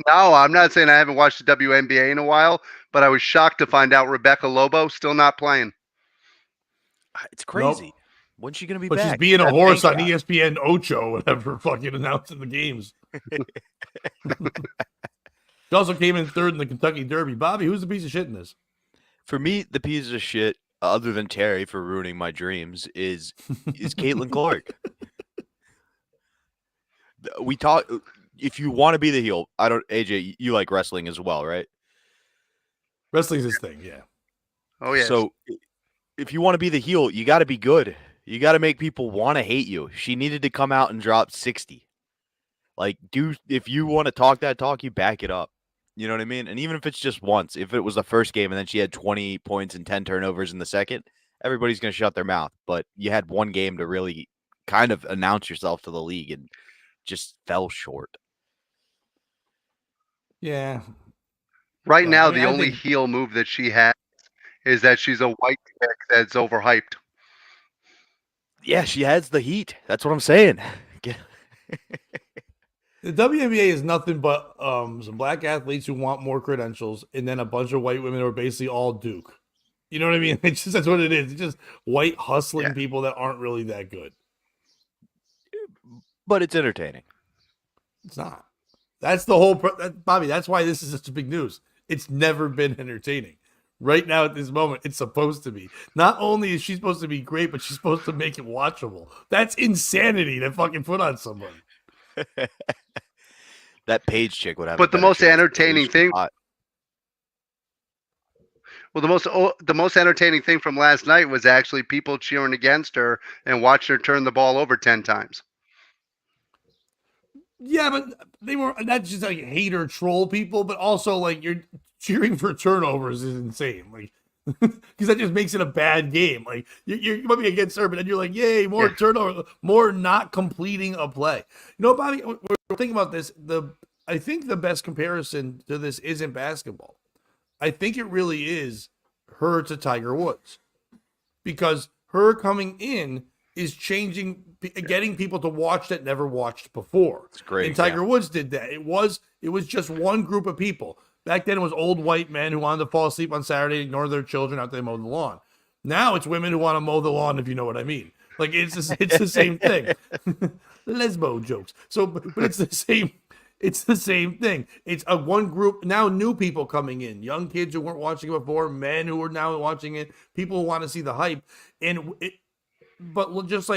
No, I'm not saying I haven't watched the WNBA in a while, but I was shocked to find out Rebecca Lobo still not playing. It's crazy. Nope. When's she going to be back? She's being a horse on ESPN Ocho, whatever, fucking announcing the games. She also came in 3rd in the Kentucky Derby. Bobby, who's the piece of shit in this? For me, the piece of shit, other than Terry for ruining my dreams, is Caitlin Clark. We talk. If you want to be the heel, AJ, you like wrestling as well, right? Wrestling's his thing, yeah. Oh yeah. So if you want to be the heel, you got to be good. You got to make people want to hate you. She needed to come out and drop 60. Like, if you want to talk that talk, you back it up. You know what I mean? And even if it's just once, if it was the first game and then she had 20 points and 10 turnovers in the second, everybody's going to shut their mouth. But you had one game to really kind of announce yourself to the league and just fell short. Yeah. Right now, the only heel move that she has is that she's a white chick that's overhyped. Yeah, she has the heat. That's what I'm saying. The WNBA is nothing but some black athletes who want more credentials, and then a bunch of white women who are basically all Duke. You know what I mean? It's just that's what it is. It's just white hustling Yeah. people that aren't really that good. But it's entertaining. It's not. That's the whole Bobby. That's why this is such a big news. It's never been entertaining. Right now at this moment, it's supposed to be. Not only is she supposed to be great, but she's supposed to make it watchable. That's insanity to fucking put on somebody. That Paige chick would have. But the most entertaining thing. Well, the most entertaining thing from last night was actually people cheering against her and watch her turn the ball over 10 times. Yeah, but they were not just like hater troll people, but also like you're cheering for turnovers is insane. Like, because that just makes it a bad game. Like you might be against her, but then you're like, yay, more turnover, more not completing a play. You know, Bobby, we're thinking about this. I think the best comparison to this isn't basketball. I think it really is her to Tiger Woods, because her coming in is changing, getting people to watch that never watched before. It's great. And Tiger Woods did that. It was just one group of people. Back then it was old white men who wanted to fall asleep on Saturday, ignore their children after they mowed the lawn. Now it's women who want to mow the lawn, if you know what I mean. Like it's the same thing. Lesbo jokes. So, but it's the same. It's the same thing. It's a one group now, new people coming in, young kids who weren't watching it before, men who are now watching it, people who want to see the hype, but just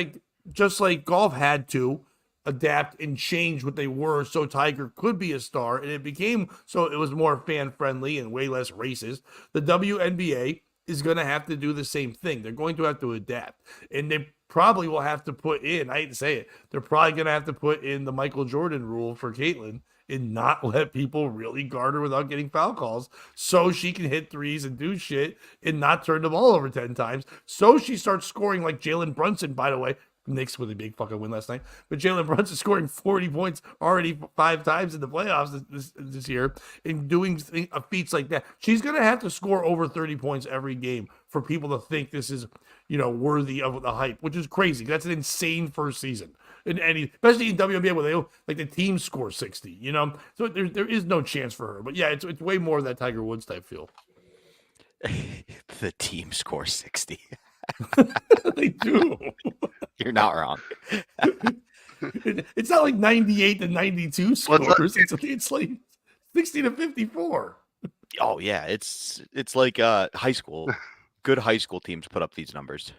like golf had to adapt and change what they were so Tiger could be a star, and it became so it was more fan friendly and way less racist. The WNBA is going to have to do the same thing. They're going to have to adapt, and they probably will have to put in, I hate to say it, they're probably going to have to put in the Michael Jordan rule for Caitlyn and not let people really guard her without getting foul calls so she can hit threes and do shit and not turn the ball over 10 times. So she starts scoring like Jalen Brunson, by the way. Knicks with a big fucking win last night. But Jalen Brunson scoring 40 points already 5 times in the playoffs this year and doing feats like that. She's going to have to score over 30 points every game for people to think this is, worthy of the hype, which is crazy. That's an insane first season. Especially in WNBA where they like the team score 60, So there is no chance for her. But yeah, it's way more of that Tiger Woods type feel. The team score 60. They do. You're not wrong. It's not like 98 to 92 scores. It's like 60 to 54. Oh yeah, it's like high school. Good high school teams put up these numbers.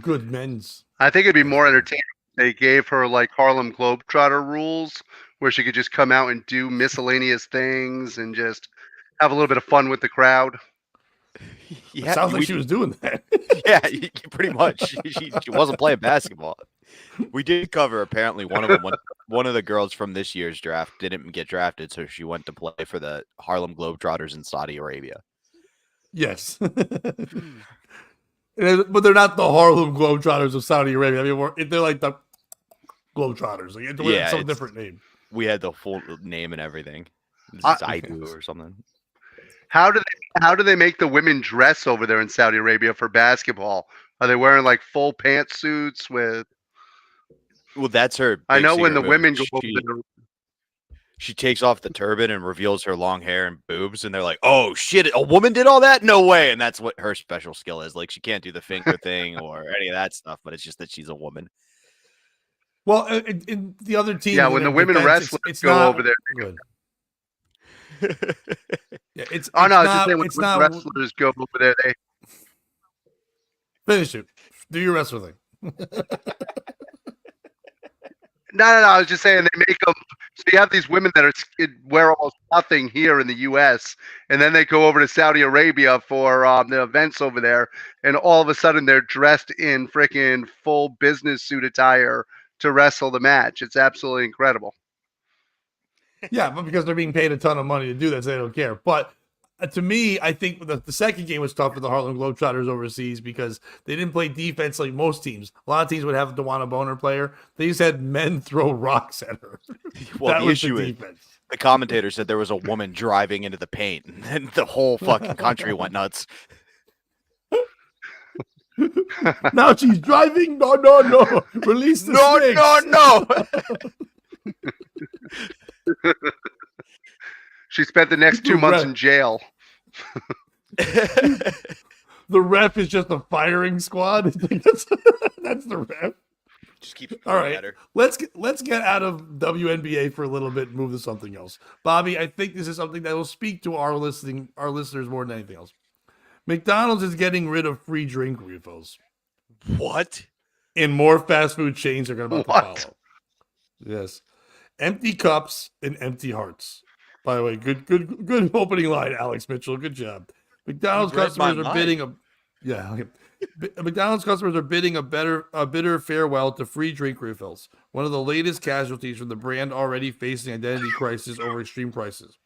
Good men's. I think it'd be more entertaining if they gave her like Harlem Globetrotter rules where she could just come out and do miscellaneous things and just have a little bit of fun with the crowd. Yeah, sounds like she was doing that. Yeah, pretty much. She wasn't playing basketball. We did cover apparently one of the girls from this year's draft didn't get drafted, so she went to play for the Harlem Globetrotters in Saudi Arabia. Yes. But they're not the Harlem Globetrotters of Saudi Arabia. I mean, they're like the Globetrotters. Like, it's some different name. We had the full name and everything. Zaidu or something. How do they make the women dress over there in Saudi Arabia for basketball? Are they wearing like full pantsuits with? Well, that's her. I know when the women go over there. She takes off the turban and reveals her long hair and boobs, and they're like, "Oh shit, a woman did all that? No way!" And that's what her special skill is. Like, she can't do the finger thing or any of that stuff, but it's just that she's a woman. Well, in the other team, yeah, when the women wrestlers go over there, good. Yeah, it's when wrestlers go over there, they finish it. Do your wrestler thing. No. I was just saying they make them. So you have these women that wear almost nothing here in the U.S. and then they go over to Saudi Arabia for the events over there, and all of a sudden they're dressed in freaking full business suit attire to wrestle the match. It's absolutely incredible. Yeah, but because they're being paid a ton of money to do that, so they don't care. But to me, I think the second game was tough for the Harlem Globetrotters overseas because they didn't play defense like most teams. A lot of teams would have a DeWanna Boner player. They just had men throw rocks at her. Well, the issue is the commentator said there was a woman driving into the paint, and then the whole fucking country went nuts. Now she's driving. No. Release the snakes. She spent the next 2 months in jail. The ref is just a firing squad. that's the ref. Just keeps All right, better. let's get out of WNBA for a little bit and move to something else. Bobby, I think this is something that will speak to our listeners more than anything else. McDonald's is getting rid of free drink refills. What? And more fast food chains are about to What? follow. Yes. Empty cups and empty hearts. By the way, good opening line, Alex Mitchell. Good job. McDonald's You read customers my are mind. bidding a McDonald's customers are bidding a bitter farewell to free drink refills. One of the latest casualties from the brand already facing identity crisis over extreme prices.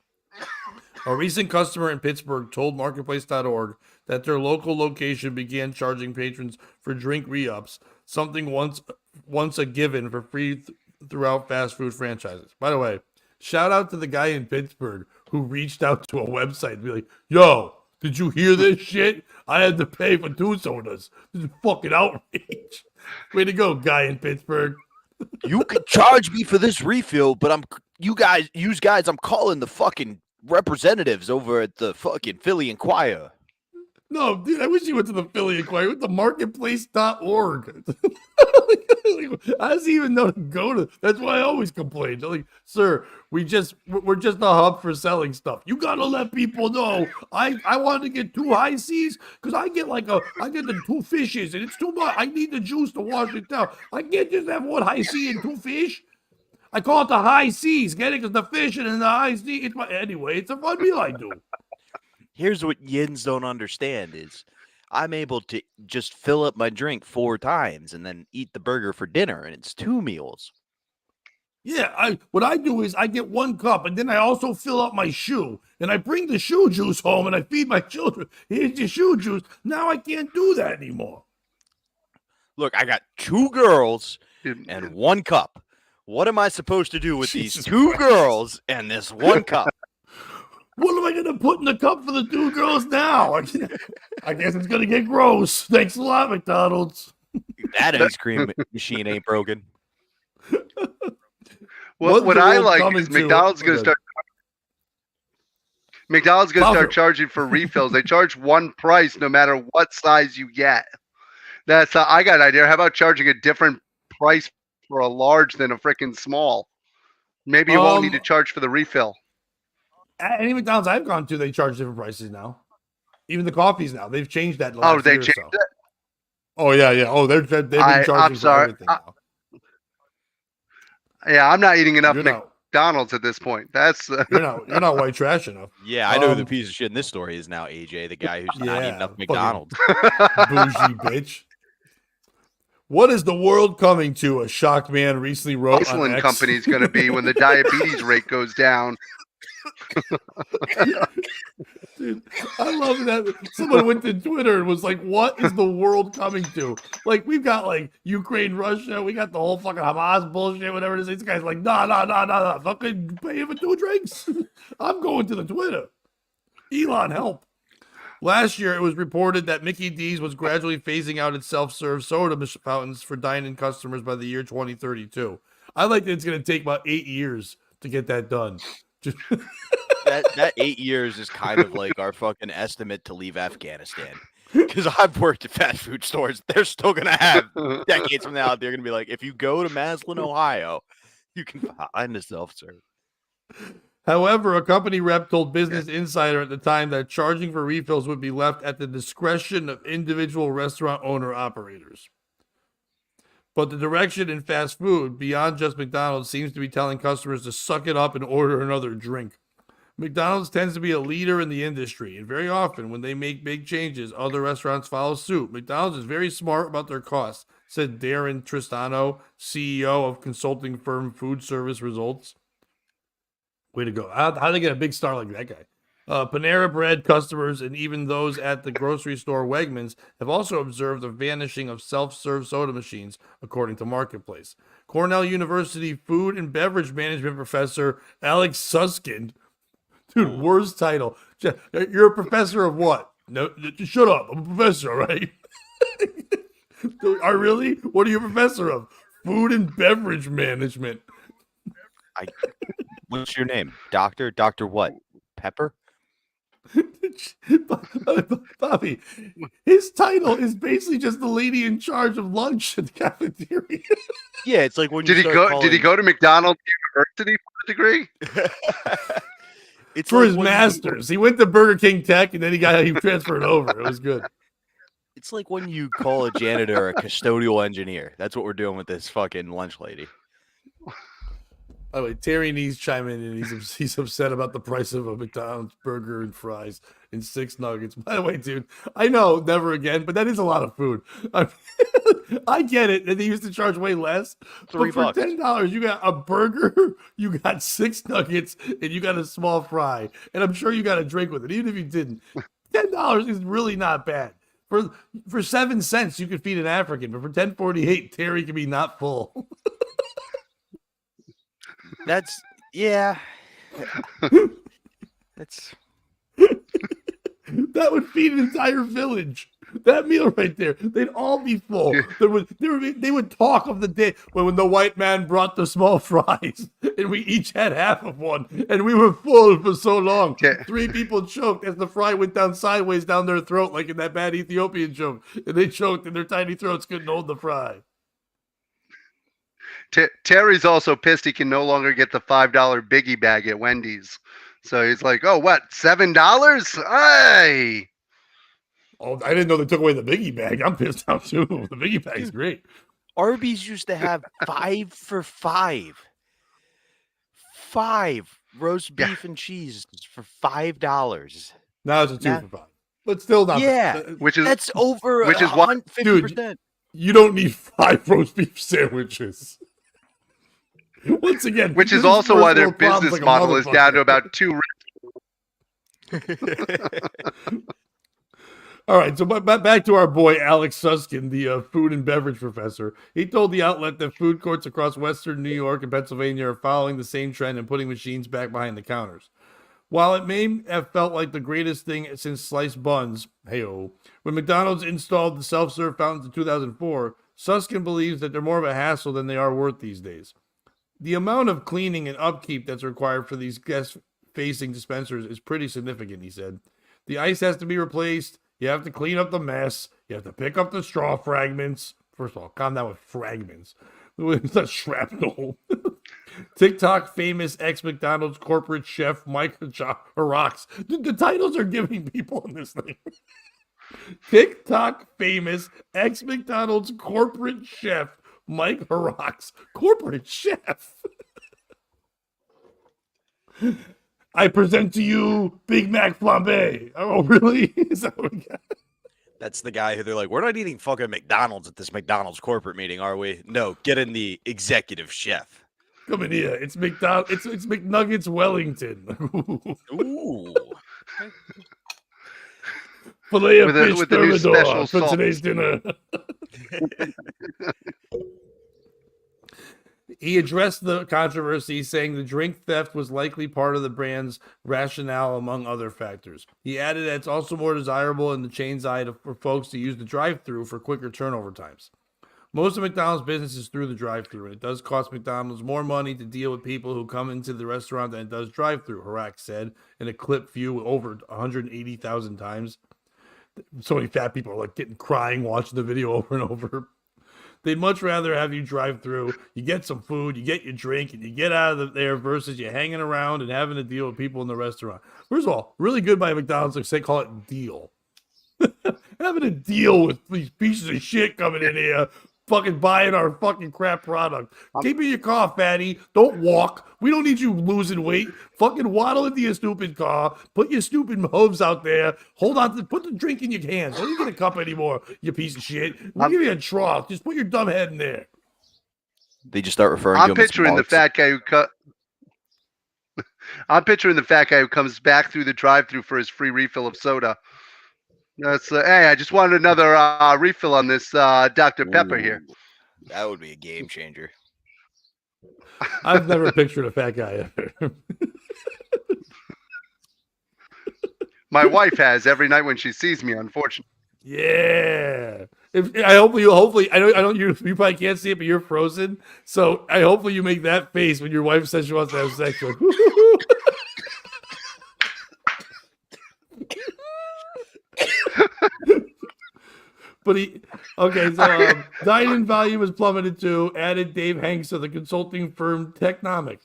A recent customer in Pittsburgh told Marketplace.org that their local location began charging patrons for drink re-ups, something once a given for free throughout fast food franchises. By the way, shout out to the guy in Pittsburgh who reached out to a website and be like, yo, did you hear this shit? I had to pay for 2 sodas. This is fucking outrage. Way to go, guy in Pittsburgh. You could charge me for this refill, but I'm calling the fucking representatives over at the fucking Philly Inquirer. No, dude, I wish you went to the Philly Inquirer with the marketplace.org. How does he even know to go to? That's why I always complain. They're like, sir, we're just a hub for selling stuff. You gotta let people know. I want to get 2 high C's because I get the 2 fishes and it's too much. I need the juice to wash it down. I can't just have 1 high C and 2 fish. I call it the high C's. Get it? Because the fish and the high C. Anyway, it's a fun meal I do. Here's what yins don't understand is I'm able to just fill up my drink 4 times and then eat the burger for dinner, and it's 2 meals. Yeah, what I do is I get 1 cup and then I also fill up my shoe and I bring the shoe juice home and I feed my children. Here's your shoe juice. Now I can't do that anymore. Look, I got 2 girls Dude, and 1 cup. What am I supposed to do with Jesus these 2 Christ. girls and this 1 cup? What am I going to put in the cup for the 2 girls now? I guess it's going to get gross. Thanks a lot, McDonald's. That ice cream machine ain't broken. What I like is McDonald's going to start. McDonald's going to start charging for refills. They charge 1 price no matter what size you get. That's I got an idea. How about charging a different price for a large than a freaking small? Maybe you won't need to charge for the refill. At any McDonald's I've gone to, they charge different prices now. Even the coffees now. They've changed that. Oh, they changed it? Oh, yeah. Oh, they've been charging I'm sorry. for everything now. Yeah, I'm not eating enough You're not- McDonald's at this point. That's You're not white trash enough. Yeah, I know who the piece of shit in this story is now, AJ, the guy who's not eating enough fucking McDonald's. Bougie bitch. What is the world coming to? A shocked man recently wrote on insulin X. company's going to be when the diabetes rate goes down. Dude, I love that someone went to Twitter and was like, what is the world coming to? Like, we've got like Ukraine, Russia, we got the whole fucking Hamas bullshit, whatever it is. This guy's like, nah, fucking pay for 2 drinks. I'm going to the Twitter. Elon, help. Last year, it was reported that Mickey D's was gradually phasing out its self-serve soda fountains for dine-in customers by the year 2032. I like that it's going to take about 8 years to get that done. That 8 years is kind of like our fucking estimate to leave Afghanistan. Because I've worked at fast food stores. They're still going to have decades from now. They're going to be like, if you go to Maslin, Ohio, you can find a self-serve. However, a company rep told Business Insider at the time that charging for refills would be left at the discretion of individual restaurant owner-operators. But the direction in fast food, beyond just McDonald's, seems to be telling customers to suck it up and order another drink. McDonald's tends to be a leader in the industry, and very often when they make big changes, other restaurants follow suit. McDonald's is very smart about their costs, said Darren Tristano, CEO of consulting firm Food Service Results. Way to go. How'd they get a big star like that guy? Panera Bread customers and even those at the grocery store Wegmans have also observed a vanishing of self-serve soda machines, according to Marketplace. Cornell University food and beverage management professor Alex Suskind. Dude, worst title. You're a professor of what? No, shut up. I'm a professor, right? Really? What are you a professor of? Food and beverage management. What's your name? Doctor what? Pepper? Bobby, his title is basically just the lady in charge of lunch at the cafeteria. Yeah, it's like when you Did he start go? calling... Did he go to McDonald University for a degree? It's For like his when masters. He went to Burger King Tech and then he transferred over. It was good. It's like when you call a janitor a custodial engineer. That's what we're doing with this fucking lunch lady. By the way, Terry needs chime in, and he's upset about the price of a McDonald's burger and fries and 6 nuggets. By the way, dude, I know never again, but that is a lot of food. I get it. And they used to charge way less. $3. But for $10, you got a burger, you got 6 nuggets, and you got a small fry. And I'm sure you got a drink with it, even if you didn't. $10 is really not bad. For 7 cents, you could feed an African, but for $10.48, Terry can be not full. That's That's that would feed an entire village. That meal right there, they'd all be full. They would talk of the day when the white man brought the small fries, and we each had half of one, and we were full for so long. 3 people choked as the fry went down sideways down their throat, like in that bad Ethiopian joke, and they choked, and their tiny throats couldn't hold the fry. Terry's also pissed he can no longer get the $5 biggie bag at Wendy's. So he's like, oh, what, $7? Hey! Oh, I didn't know they took away the biggie bag. I'm pissed off too. The biggie bag is great. Arby's used to have 5 for $5. 5 roast beef and cheese for $5. Now it's a 2 for $5. But still not bad. That's over 50%. Dude, you don't need 5 roast beef sandwiches. Once again, which is also why their business model is down to about 2. All right, so back to our boy Alex Susskind, the food and beverage professor. He told the outlet that food courts across Western New York and Pennsylvania are following the same trend and putting machines back behind the counters. While it may have felt like the greatest thing since sliced buns, hey-oh, when McDonald's installed the self-serve fountains in 2004, Susskind believes that they're more of a hassle than they are worth these days. The amount of cleaning and upkeep that's required for these guest-facing dispensers is pretty significant, he said. The ice has to be replaced. You have to clean up the mess. You have to pick up the straw fragments. First of all, calm down with fragments. It's not shrapnel. TikTok famous ex-McDonald's corporate chef Mike Harrocks. The titles are giving people in this thing. TikTok famous ex-McDonald's corporate chef Mike Harrocks. Corporate chef. I present to you Big Mac Flambe. Oh, really? Is that what we got? That's the guy who they're like, we're not eating fucking McDonald's at this McDonald's corporate meeting, are we? No, get in the executive chef. Come in here. It's McDonald's. It's McNuggets Wellington. Ooh. Filet of fish with the new special for salt. today's dinner. He addressed the controversy, saying the drink theft was likely part of the brand's rationale, among other factors. He added that it's also more desirable in the chain's eye for folks to use the drive-thru for quicker turnover times. Most of McDonald's business is through the drive-thru, and it does cost McDonald's more money to deal with people who come into the restaurant than it does drive-thru, Harak said in a clip viewed over 180,000 times. So many fat people are like crying watching the video over and over. They'd much rather have you drive through, you get some food, you get your drink, and you get out of there versus you hanging around and having to deal with people in the restaurant. First of all, really good by McDonald's, like say, call it deal. Having to deal with these pieces of shit coming in here, fucking buying our fucking crap product. Keep in your car, fatty. Don't walk. We don't need you losing weight. Fucking waddle into your stupid car. Put your stupid hooves out there. Hold on. Put the drink in your hands. Don't even get a cup anymore, you piece of shit. We'll give you a trough. Just put your dumb head in there. They just start referring to I'm him as picturing the Marks. fat guy who I'm picturing the fat guy who comes back through the drive-thru for his free refill of soda. That's hey, I just wanted another refill on this Dr. Pepper here. That would be a game changer. I've never pictured a fat guy ever. My wife has every night when she sees me, unfortunately. Yeah. Hopefully, I don't. You probably can't see it, but you're frozen. So hopefully you make that face when your wife says she wants to have sex. Like, So dining volume has plummeted too. Added Dave Hanks of the consulting firm Technomic.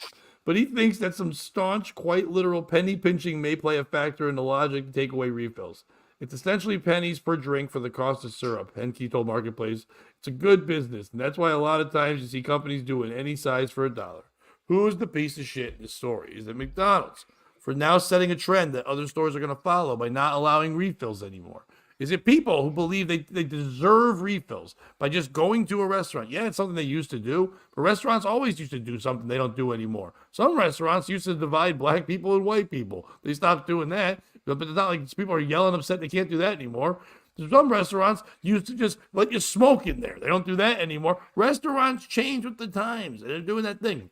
But he thinks that some staunch, quite literal penny pinching may play a factor in the logic to take away refills. It's essentially pennies per drink for the cost of syrup. Henke told Marketplace, it's a good business, and that's why a lot of times you see companies doing any size for $1. Who's the piece of shit in this story? Is it McDonald's for now setting a trend that other stores are going to follow by not allowing refills anymore? Is it people who believe they deserve refills by just going to a restaurant? Yeah, it's something they used to do, but restaurants always used to do something they don't do anymore. Some restaurants used to divide black people and white people. They stopped doing that, but it's not like people are yelling upset they can't do that anymore. Some restaurants used to just let you smoke in there. They don't do that anymore. Restaurants change with the times, and they're doing that thing.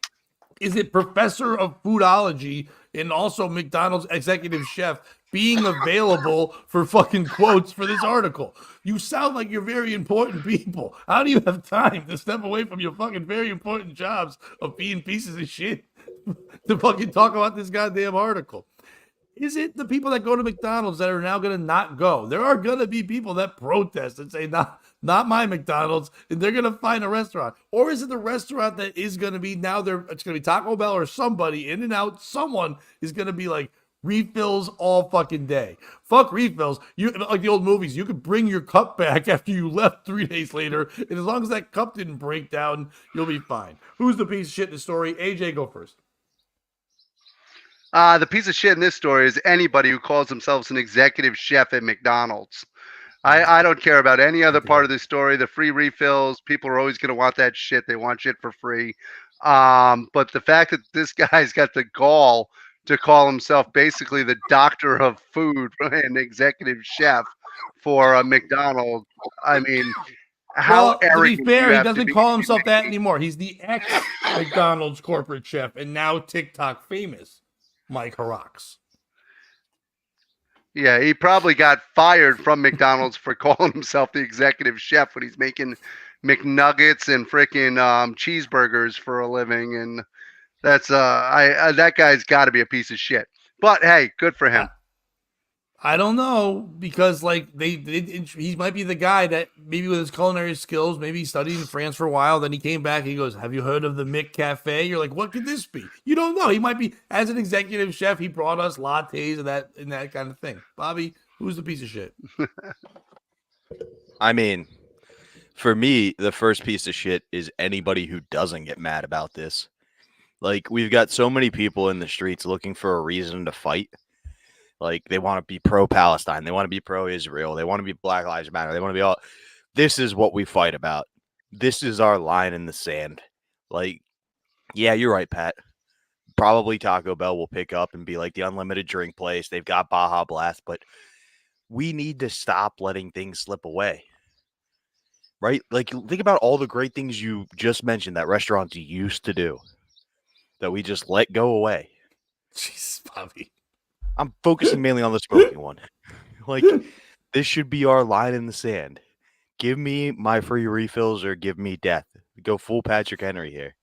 Is it professor of foodology and also McDonald's executive chef being available for fucking quotes for this article? You sound like you're very important people. How do you have time to step away from your fucking very important jobs of being pieces of shit to fucking talk about this goddamn article? Is it the people that go to McDonald's that are now going to not go? There are going to be people that protest and say, not my McDonald's, and they're going to find a restaurant. Or is it the restaurant that is going to be it's going to be Taco Bell or somebody, In and Out, someone is going to be like, refills all fucking day. Fuck refills. You like the old movies, you could bring your cup back after you left 3 days later, and as long as that cup didn't break down, you'll be fine. Who's the piece of shit in the story? AJ, go first. The piece of shit in this story is anybody who calls themselves an executive chef at McDonald's. I don't care about any other part of this story. The free refills, people are always going to want that shit. They want shit for free. But the fact that this guy's got the gall to call himself basically the doctor of food and executive chef for McDonald's, I mean, how arrogant. To be fair, he doesn't call himself that anymore. He's the ex-McDonald's corporate chef and now TikTok famous Mike Horrocks. Yeah, he probably got fired from McDonald's for calling himself the executive chef when he's making McNuggets and freaking cheeseburgers for a living, and that's that guy's got to be a piece of shit. But hey, good for him. I don't know, because like he might be the guy that maybe with his culinary skills, maybe he studied in France for a while, then he came back and he goes, have you heard of the Mick Cafe? You're like, what could this be? You don't know. He might be, as an executive chef, he brought us lattes and that kind of thing. Bobby, who's the piece of shit? I mean, for me, the first piece of shit is anybody who doesn't get mad about this. Like, we've got so many people in the streets looking for a reason to fight. Like, they want to be pro-Palestine. They want to be pro-Israel. They want to be Black Lives Matter. They want to be all... This is what we fight about. This is our line in the sand. Like, yeah, you're right, Pat. Probably Taco Bell will pick up and be like the unlimited drink place. They've got Baja Blast, but we need to stop letting things slip away. Right? Like, think about all the great things you just mentioned that restaurants used to do that we just let go away. Jesus, Bobby. I'm focusing mainly on the smoking one. Like, this should be our line in the sand. Give me my free refills or give me death. Go full Patrick Henry here.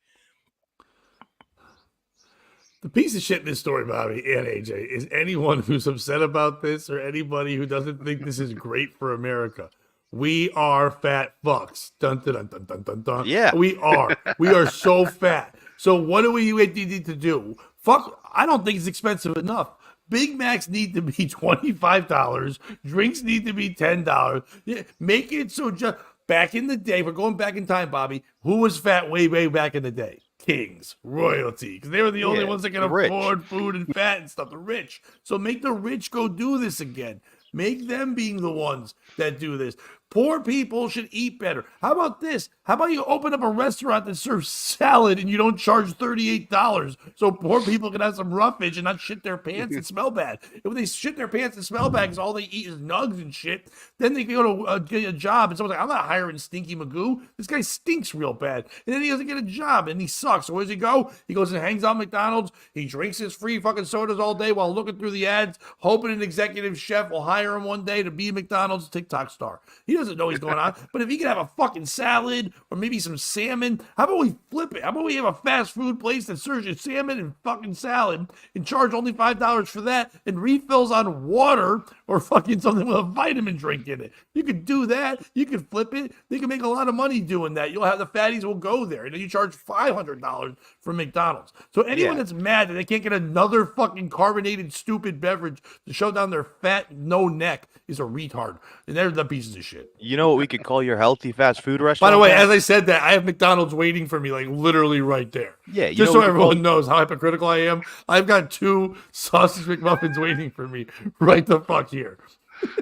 The piece of shit in this story, Bobby and AJ, is anyone who's upset about this or anybody who doesn't think this is great for America. We are fat fucks. Dun, dun, dun, dun, dun, dun, dun. Yeah. We are. We are so fat. So what do we need to do? Fuck, I don't think it's expensive enough. Big Macs need to be $25. Drinks need to be $10. Yeah, make it so just back in the day, we're going back in time, Bobby. Who was fat way back in the day? Kings, royalty, because they were the only ones that can afford food and fat and stuff. The rich. So make the rich go do this again. Make them being the ones that do this. Poor people should eat better. How about this? How about you open up a restaurant that serves salad and you don't charge $38 so poor people can have some roughage and not shit their pants and smell bad? If they shit their pants and smell bad because all they eat is nugs and shit, then they can go to get a job and someone's like, I'm not hiring Stinky Magoo. This guy stinks real bad. And then he doesn't get a job and he sucks. So where does he go? He goes and hangs out McDonald's. He drinks his free fucking sodas all day while looking through the ads, hoping an executive chef will hire him one day to be McDonald's TikTok star. He doesn't know what's going on. But if he could have a fucking salad or maybe some salmon, how about we flip it? How about we have a fast food place that serves you salmon and fucking salad and charge only $5 for that and refills on water or fucking something with a vitamin drink in it. You could do that. You could flip it. They can make a lot of money doing that. You'll have the fatties will go there, and then you charge $500 for McDonald's. So anyone that's mad that they can't get another fucking carbonated stupid beverage to show down their fat no neck is a retard, and they're the pieces of shit. You know what we could call your healthy fast food restaurant? By the way, Pat? as I said that, I have McDonald's waiting for me, like literally right there. Yeah, just so everyone knows how hypocritical I am. I've got 2 sausage McMuffins waiting for me right the fuck here.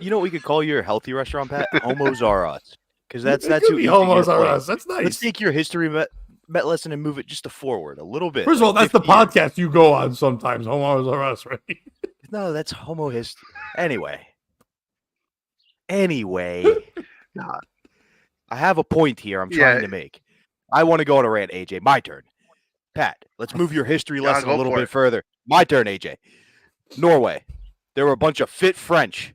You know what we could call your healthy restaurant, Pat? Homos Are Us. Because that's who Homos Are Us. That's nice. Let's take your history met lesson and move it just forward a little bit. First of all, that's the podcast you go on sometimes. Homos Are Us, right? No, that's homo history. Anyway. I have a point here I'm trying to make. I want to go on a rant, AJ. My turn. Pat, let's move your history lesson a little bit further. My turn, AJ. Norway. There were a bunch of fit French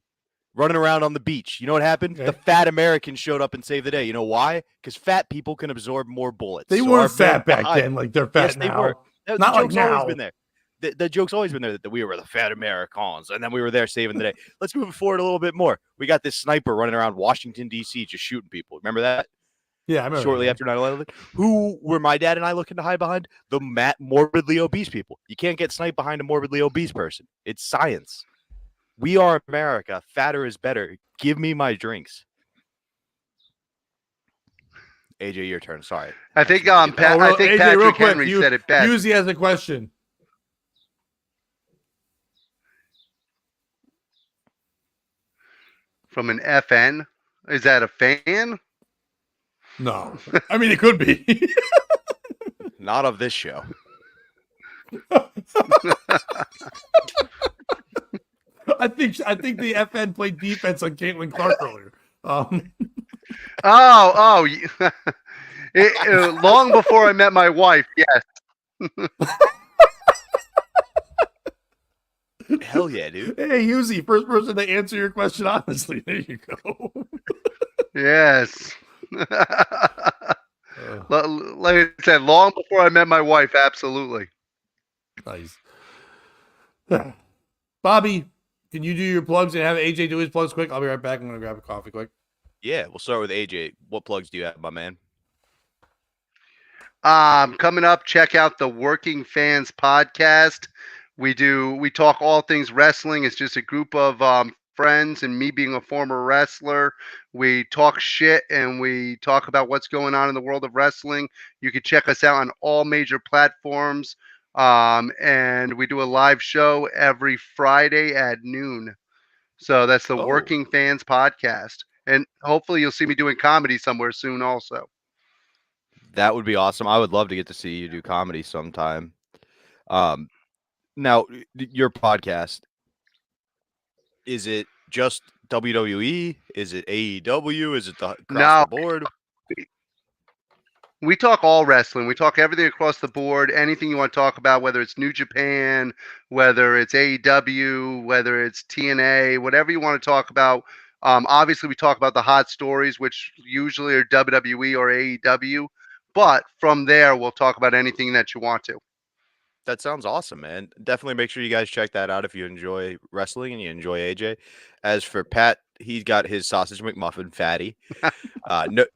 running around on the beach. You know what happened? Okay. The fat Americans showed up and saved the day. You know why? Because fat people can absorb more bullets. They weren't fat back then, like they're fat now. They were. Not the like joke's now. always been there. The joke's always been there that we were the fat Americans, and then we were there saving the day. Let's move it forward a little bit more. We got this sniper running around Washington, D.C. just shooting people. Remember that? Yeah, I remember. Shortly after 9/11. Who were my dad and I looking to hide behind? The morbidly obese people. You can't get sniped behind a morbidly obese person. It's science. We are America. Fatter is better. Give me my drinks. AJ, your turn. Sorry. I think AJ, Patrick Henry said it best. Uzi has a question. From an FN? Is that a fan? No. I mean, it could be. Not of this show. I think the FN played defense on Caitlin Clark earlier. Long before I met my wife, yes. Hell yeah, dude. Hey, Uzi, first person to answer your question honestly. There you go. Yes. Like I said, long before I met my wife, absolutely. Nice. Bobby, can you do your plugs and have AJ do his plugs quick? I'll be right back. I'm going to grab a coffee quick. Yeah, we'll start with AJ. What plugs do you have, my man? Coming up, check out the Working Fans podcast. We talk all things wrestling. It's just a group of friends, and me being a former wrestler. We talk shit and we talk about what's going on in the world of wrestling. You can check us out on all major platforms. And we do a live show every Friday at noon. So that's the Working Fans podcast. And hopefully you'll see me doing comedy somewhere soon also. That would be awesome. I would love to get to see you do comedy sometime. Now, your podcast, is it just WWE? Is it AEW? Is it across the board? We talk all wrestling. We talk everything across the board. Anything you want to talk about, whether it's New Japan, whether it's AEW, whether it's TNA, whatever you want to talk about. Obviously, we talk about the hot stories, which usually are WWE or AEW. But from there, we'll talk about anything that you want to. That sounds awesome, man. Definitely make sure you guys check that out if you enjoy wrestling and you enjoy AJ. As for Pat, he's got his sausage McMuffin fatty. No,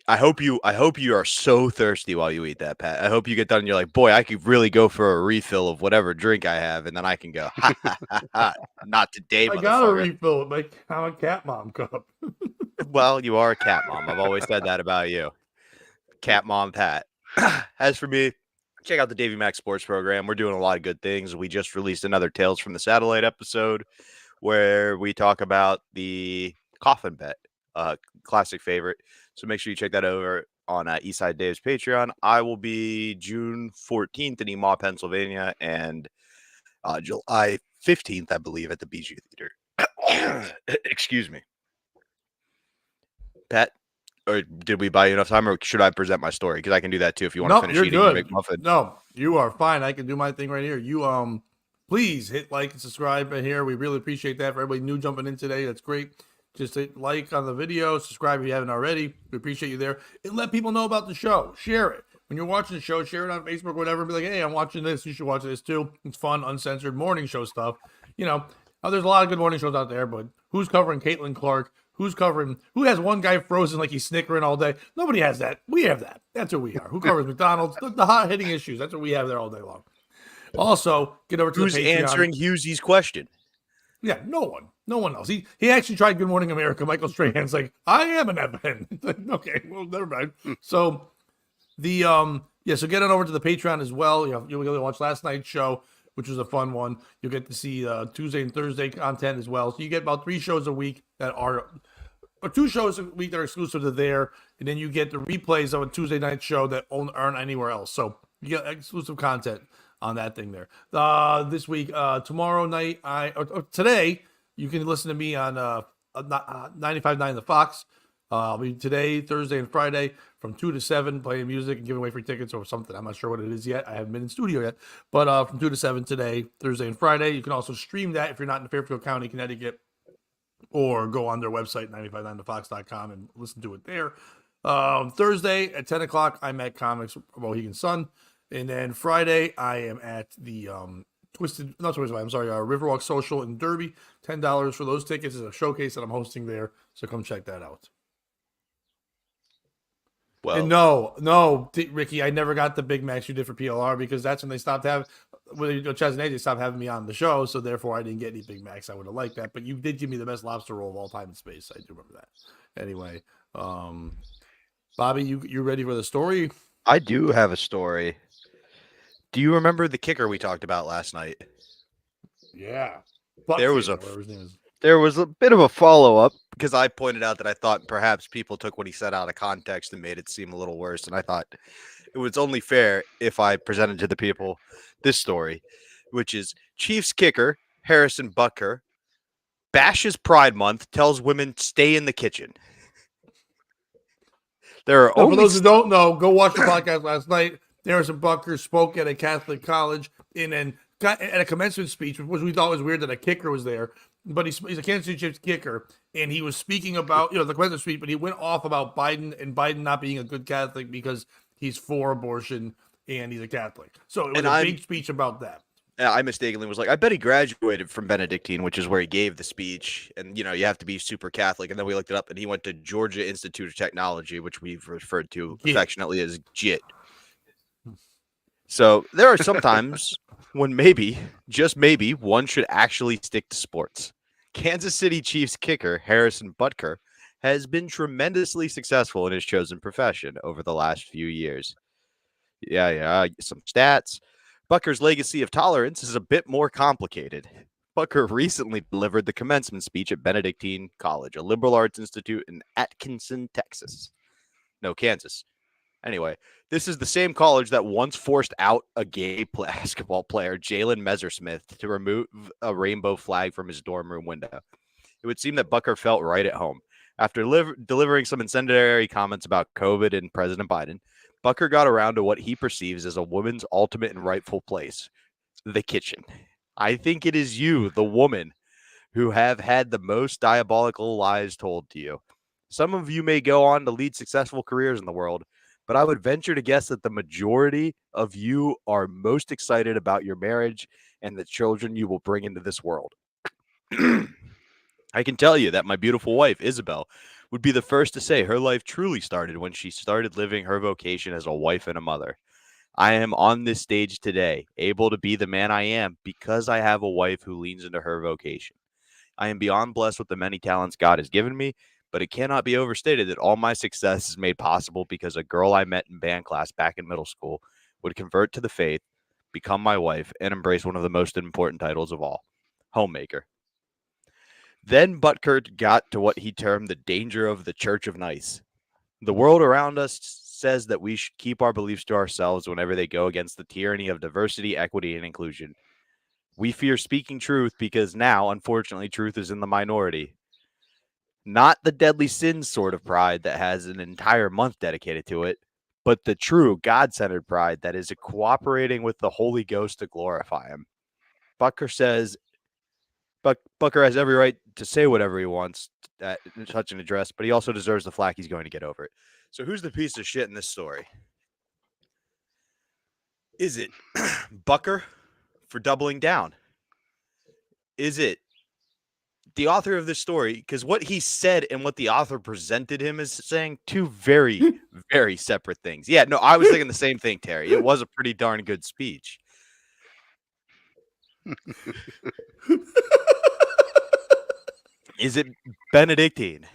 I hope you are so thirsty while you eat that, Pat. I hope you get done and you're like, boy, I could really go for a refill of whatever drink I have, and then I can go, ha, ha, ha, ha. Not today, I got a refill with my cat mom cup. Well, you are a cat mom. I've always said that about you. Cat mom Pat. As for me, check out the Davey Max Sports program. We're doing a lot of good things. We just released another Tales from the Satellite episode where we talk about the coffin bet, classic favorite. So make sure you check that over on Eastside Dave's Patreon. I will be June 14th in Emaw, Pennsylvania, and July 15th, I believe, at the Bijou Theater. Excuse me. Pat, or did we buy you enough time, or should I present my story? Because I can do that too if you want to finish eating your McMuffin. No, you are fine. I can do my thing right here. You please hit like and subscribe right here. We really appreciate that for everybody new jumping in today. That's great. Just hit like on the video, subscribe if you haven't already. We appreciate you there. And let people know about the show. Share it. When you're watching the show, share it on Facebook or whatever. Be like, hey, I'm watching this. You should watch this too. It's fun, uncensored morning show stuff. You know, There's a lot of good morning shows out there, but who's covering Caitlin Clark? Who has one guy frozen like he's snickering all day? Nobody has that. We have that. That's what we are. Who covers McDonald's? The hot hitting issues. That's what we have there all day long. Also, get over to Who's the Patreon. answering Hughesy's question? Yeah, no one. No one else. He actually tried Good Morning America. Michael Strahan's like, I am an Evan. Okay, well, never mind. So the so get on over to the Patreon as well. You'll be able to watch last night's show, which was a fun one. You'll get to see Tuesday and Thursday content as well. So you get about 3 shows a week that are, or 2 shows a week that are exclusive to there, and then you get the replays of a Tuesday night show that aren't anywhere else. So you get exclusive content on that thing there. This week, tomorrow night, or today, you can listen to me on 95.9 The Fox. I'll be today, Thursday, and Friday from 2 to 7 playing music and giving away free tickets or something. I'm not sure what it is yet. I haven't been in studio yet. But from 2 to 7 today, Thursday, and Friday. You can also stream that if you're not in Fairfield County, Connecticut, or go on their website, 959thefox.com, and listen to it there. Thursday at 10 o'clock, I'm at Comics Mohegan Sun. And then Friday, I am at the Riverwalk Social in Derby. $10 for those tickets. Is a showcase that I'm hosting there. So come check that out. Well, And no, Ricky, I never got the Big Macs you did for PLR because that's when they stopped having, Chaz and AJ stopped having me on the show, so therefore I didn't get any Big Macs. I would have liked that, but you did give me the best lobster roll of all time in space. I do remember that. Anyway, Bobby, you ready for the story? I do have a story. Do you remember the kicker we talked about last night? Yeah. There was whatever his name is. There was a bit of a follow-up because I pointed out that I thought perhaps people took what he said out of context and made it seem a little worse. And I thought it was only fair if I presented to the people this story, which is Chiefs kicker Harrison Butker bashes Pride Month, tells women stay in the kitchen. There are For those who don't know, go watch the podcast last night. Harrison Butker spoke at a Catholic college at a commencement speech, which we thought was weird that a kicker was there. But he's a Kansas City Chiefs kicker, and he was speaking about, the commencement speech, but he went off about Biden and Biden not being a good Catholic because he's for abortion and he's a Catholic. So it was a big speech about that. I mistakenly was like, I bet he graduated from Benedictine, which is where he gave the speech. And, you have to be super Catholic. And then we looked it up, and he went to Georgia Institute of Technology, which we've referred to affectionately as JIT. So there are some times when maybe, just maybe, one should actually stick to sports. Kansas City Chiefs kicker Harrison Butker has been tremendously successful in his chosen profession over the last few years. Yeah, some stats. Butker's legacy of tolerance is a bit more complicated. Butker recently delivered the commencement speech at Benedictine College, a liberal arts institute in Atkinson, Texas. No, Kansas. Anyway, this is the same college that once forced out a gay basketball player, Jalen Messersmith, to remove a rainbow flag from his dorm room window. It would seem that Butker felt right at home. After delivering some incendiary comments about COVID and President Biden, Butker got around to what he perceives as a woman's ultimate and rightful place, the kitchen. I think it is you, the woman, who have had the most diabolical lies told to you. Some of you may go on to lead successful careers in the world, but I would venture to guess that the majority of you are most excited about your marriage and the children you will bring into this world. I can tell you that my beautiful wife, Isabel, would be the first to say her life truly started when she started living her vocation as a wife and a mother. I am on this stage today, able to be the man I am because I have a wife who leans into her vocation. I am beyond blessed with the many talents God has given me, but it cannot be overstated that all my success is made possible because a girl I met in band class back in middle school would convert to the faith, become my wife, and embrace one of the most important titles of all, homemaker. Then Butker got to what he termed the danger of the Church of Nice. The world around us says that we should keep our beliefs to ourselves whenever they go against the tyranny of diversity, equity, and inclusion. We fear speaking truth because now, unfortunately, truth is in the minority. Not the deadly sin sort of pride that has an entire month dedicated to it, but the true God-centered pride that is cooperating with the Holy Ghost to glorify him. Butker says Butker has every right to say whatever he wants at such an address, but he also deserves the flack he's going to get over it. So who's the piece of shit in this story? Is it Butker for doubling down? Is it the author of this story, because what he said and what the author presented him as saying two very, very separate things. Yeah, no, I was thinking the same thing, Terry. It was a pretty darn good speech. Is it Benedictine?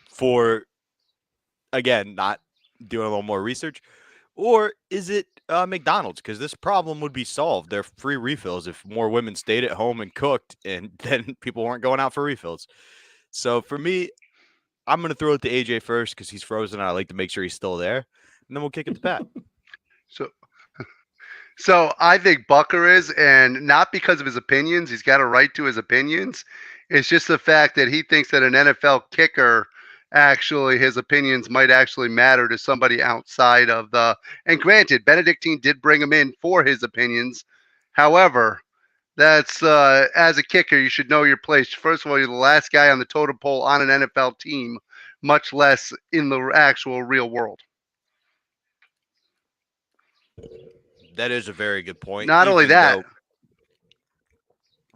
For, again, not doing a little more research? Or is it McDonald's? Because this problem would be solved. They're free refills if more women stayed at home and cooked, and then people weren't going out for refills. So for me, I'm going to throw it to AJ first because he's frozen. And I like to make sure he's still there. And then we'll kick it to Pat. So I think Bucker is, and not because of his opinions. He's got a right to his opinions. It's just the fact that he thinks that an NFL kicker, actually, his opinions might actually matter to somebody outside of the. And granted, Benedictine did bring him in for his opinions. However, that's as a kicker, you should know your place. First of all, you're the last guy on the totem pole on an NFL team, much less in the actual real world. That is a very good point. Not only that,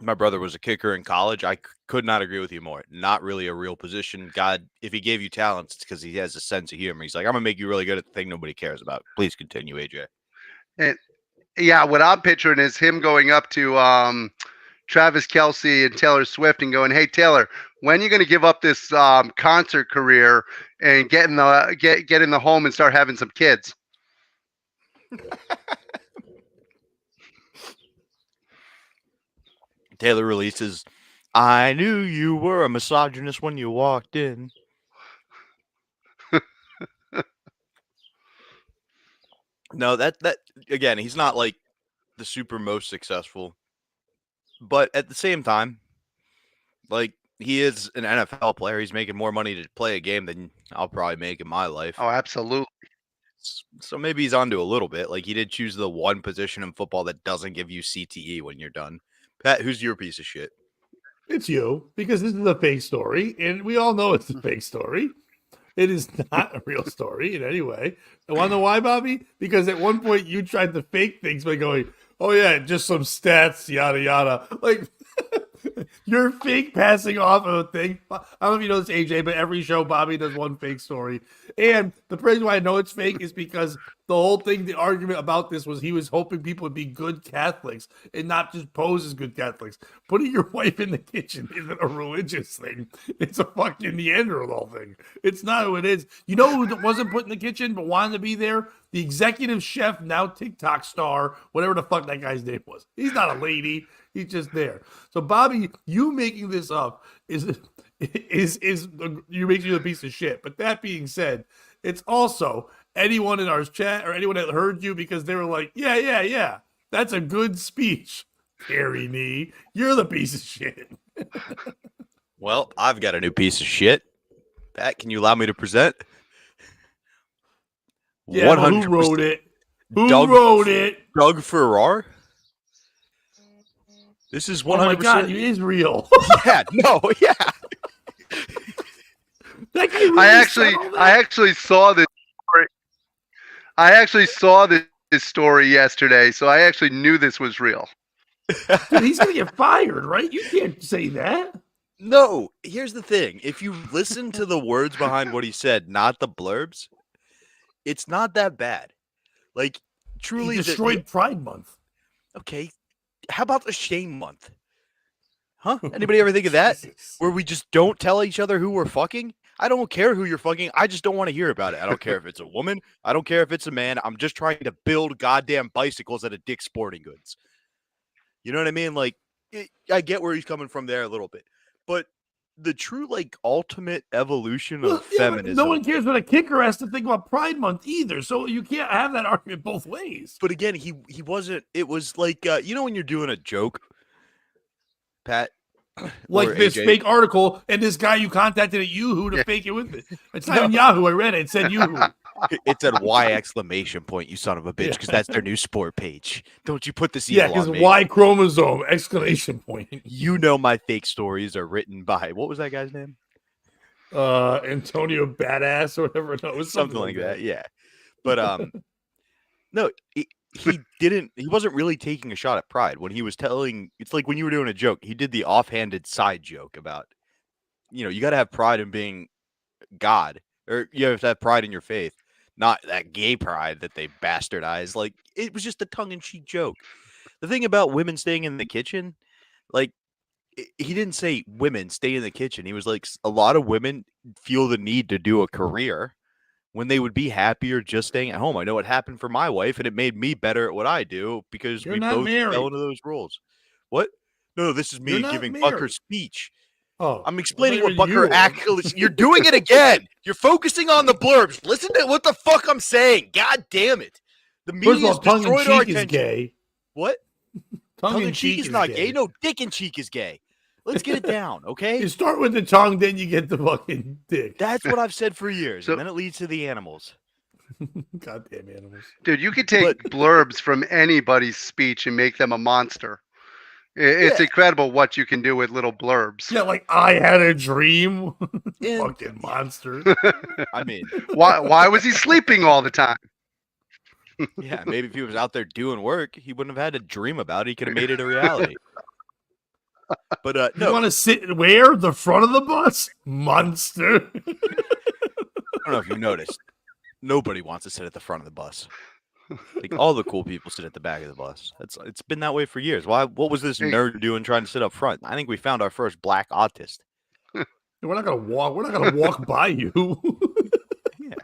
my brother was a kicker in college. I could not agree with you more. Not really a real position. God, if he gave you talents, it's because he has a sense of humor. He's like, I'm going to make you really good at the thing nobody cares about. Please continue, AJ. And yeah, what I'm picturing is him going up to Travis Kelce and Taylor Swift and going, "Hey Taylor, when are you going to give up this concert career and get in the home and start having some kids?" Taylor releases, "I knew you were a misogynist when you walked in." No, that again, he's not like the super most successful, but at the same time, like he is an NFL player. He's making more money to play a game than I'll probably make in my life. Oh, absolutely. So maybe he's onto a little bit. Like he did choose the one position in football that doesn't give you CTE when you're done. Pat, who's your piece of shit? It's you, because this is a fake story, and we all know it's a fake story. It is not a real story in any way. And want to know why, Bobby? Because at one point you tried to fake things by going, "Oh yeah, just some stats, yada yada." Like you're fake passing off of a thing. I don't know if you know this, AJ, but every show Bobby does one fake story. And the reason why I know it's fake is because the whole thing, the argument about this was he was hoping people would be good Catholics and not just pose as good Catholics. Putting your wife in the kitchen isn't a religious thing. It's a fucking Neanderthal thing. It's not who it is. You know who wasn't put in the kitchen but wanted to be there? The executive chef, now TikTok star, whatever the fuck that guy's name was. He's not a lady. He's just there. So Bobby, you making this up is you makes you a piece of shit. But that being said, it's also anyone in our chat or anyone that heard you because they were like, yeah, that's a good speech, Harry Nee. You're the piece of shit. Well, I've got a new piece of shit. Pat, can you allow me to present? Yeah, who wrote it? Who wrote it? Doug Farrar. This is 100%. Oh my God, it is real. Yeah, no, yeah. That guy really I actually saw this story. I actually saw this story yesterday, so I actually knew this was real. Dude, he's gonna get fired, right? You can't say that. No, here's the thing. If you listen to the words behind what he said, not the blurbs, it's not that bad. Like, truly, he destroyed Pride Month. Okay, how about the shame month? Huh? Anybody ever think of that? Where we just don't tell each other who we're fucking? I don't care who you're fucking. I just don't want to hear about it. I don't care if it's a woman. I don't care if it's a man. I'm just trying to build goddamn bicycles at a Dick's Sporting Goods. You know what I mean? Like, I get where he's coming from there a little bit. But the true, like, ultimate evolution of feminism. No one cares what a kicker has to think about Pride Month either. So you can't have that argument both ways. But again, he wasn't. It was like, you know when you're doing a joke, Pat? Like this AJ. fake article, and this guy you contacted at Yahoo to fake it with it. It's not on Yahoo. I read it. It said Yahoo. It said Y exclamation point, you son of a bitch, because that's their new sport page. Don't you put this Yeah, evil because on me. Y chromosome exclamation point. You know my fake stories are written by, what was that guy's name? Antonio Badass or whatever. No, it was Something like that, yeah. But no, he wasn't really taking a shot at pride when he was telling. It's like when you were doing a joke, he did the offhanded side joke about, you got to have pride in being God, or you have to have pride in your faith, not that gay pride that they bastardized. Like, it was just a tongue-in-cheek joke. The thing about women staying in the kitchen, like, he didn't say women stay in the kitchen. He was like, a lot of women feel the need to do a career when they would be happier just staying at home. I know what happened for my wife, and it made me better at what I do because You're we not both fell married. into those roles. What? No, this is You're me not giving Bucker married. speech. Oh, I'm explaining what you Bucker were. actually. You're doing it again. You're focusing on the blurbs. Listen to what the fuck I'm saying. God damn it. The First of media's all, tongue in destroyed our cheek is attention. gay. What? Tongue in cheek is not gay. No, dick in cheek is gay. Let's get it down, okay? You start with the tongue, then you get the fucking dick. That's what I've said for years, So- and then it leads to the animals. Goddamn animals. Dude, you could take blurbs from anybody's speech and make them a monster. It's incredible what you can do with little blurbs. Yeah, like I had a dream. And- Fucking monster. I mean, Why was he sleeping all the time? yeah, maybe if he was out there doing work, he wouldn't have had to dream about it. He could have made it a reality. But You no, want to sit where? The front of the bus? Monster. I don't know if you noticed. Nobody wants to sit at the front of the bus. Like, all the cool people sit at the back of the bus. It's been that way for years. Why? What was this nerd doing trying to sit up front? I think we found our first black autist. We're not gonna walk. We're not gonna walk by you. Yeah,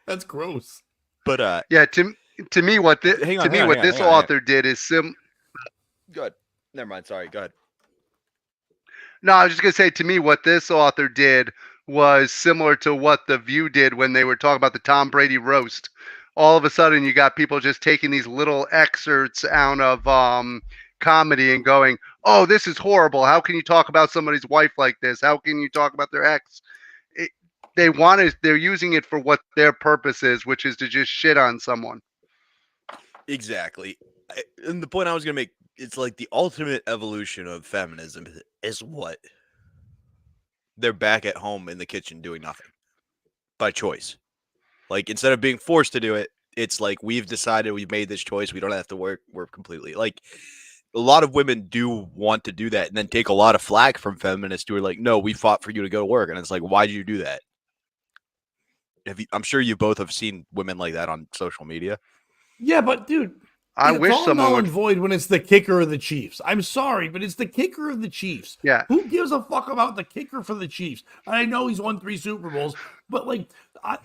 That's gross. but Yeah, to me what this author did is Go ahead. Never mind. Sorry. Go ahead. No, I was just gonna say, to me, what this author did was similar to what The View did when they were talking about the Tom Brady roast. All of a sudden, you got people just taking these little excerpts out of comedy and going, "Oh, this is horrible. How can you talk about somebody's wife like this? How can you talk about their ex?" They're using it for what their purpose is, which is to just shit on someone. Exactly. And the point I was gonna make, it's like the ultimate evolution of feminism is what? They're back at home in the kitchen doing nothing by choice. Like, instead of being forced to do it, it's like, we've decided, we've made this choice. We don't have to work completely. Like, a lot of women do want to do that and then take a lot of flack from feminists who are like, no, we fought for you to go to work. And it's like, why did you do that? I'm sure you both have seen women like that on social media. Yeah, but dude, I it's wish all someone null would. and void when it's the kicker of the Chiefs. I'm sorry, but it's the kicker of the Chiefs. Yeah. Who gives a fuck about the kicker for the Chiefs? I know he's won 3 Super Bowls, but like,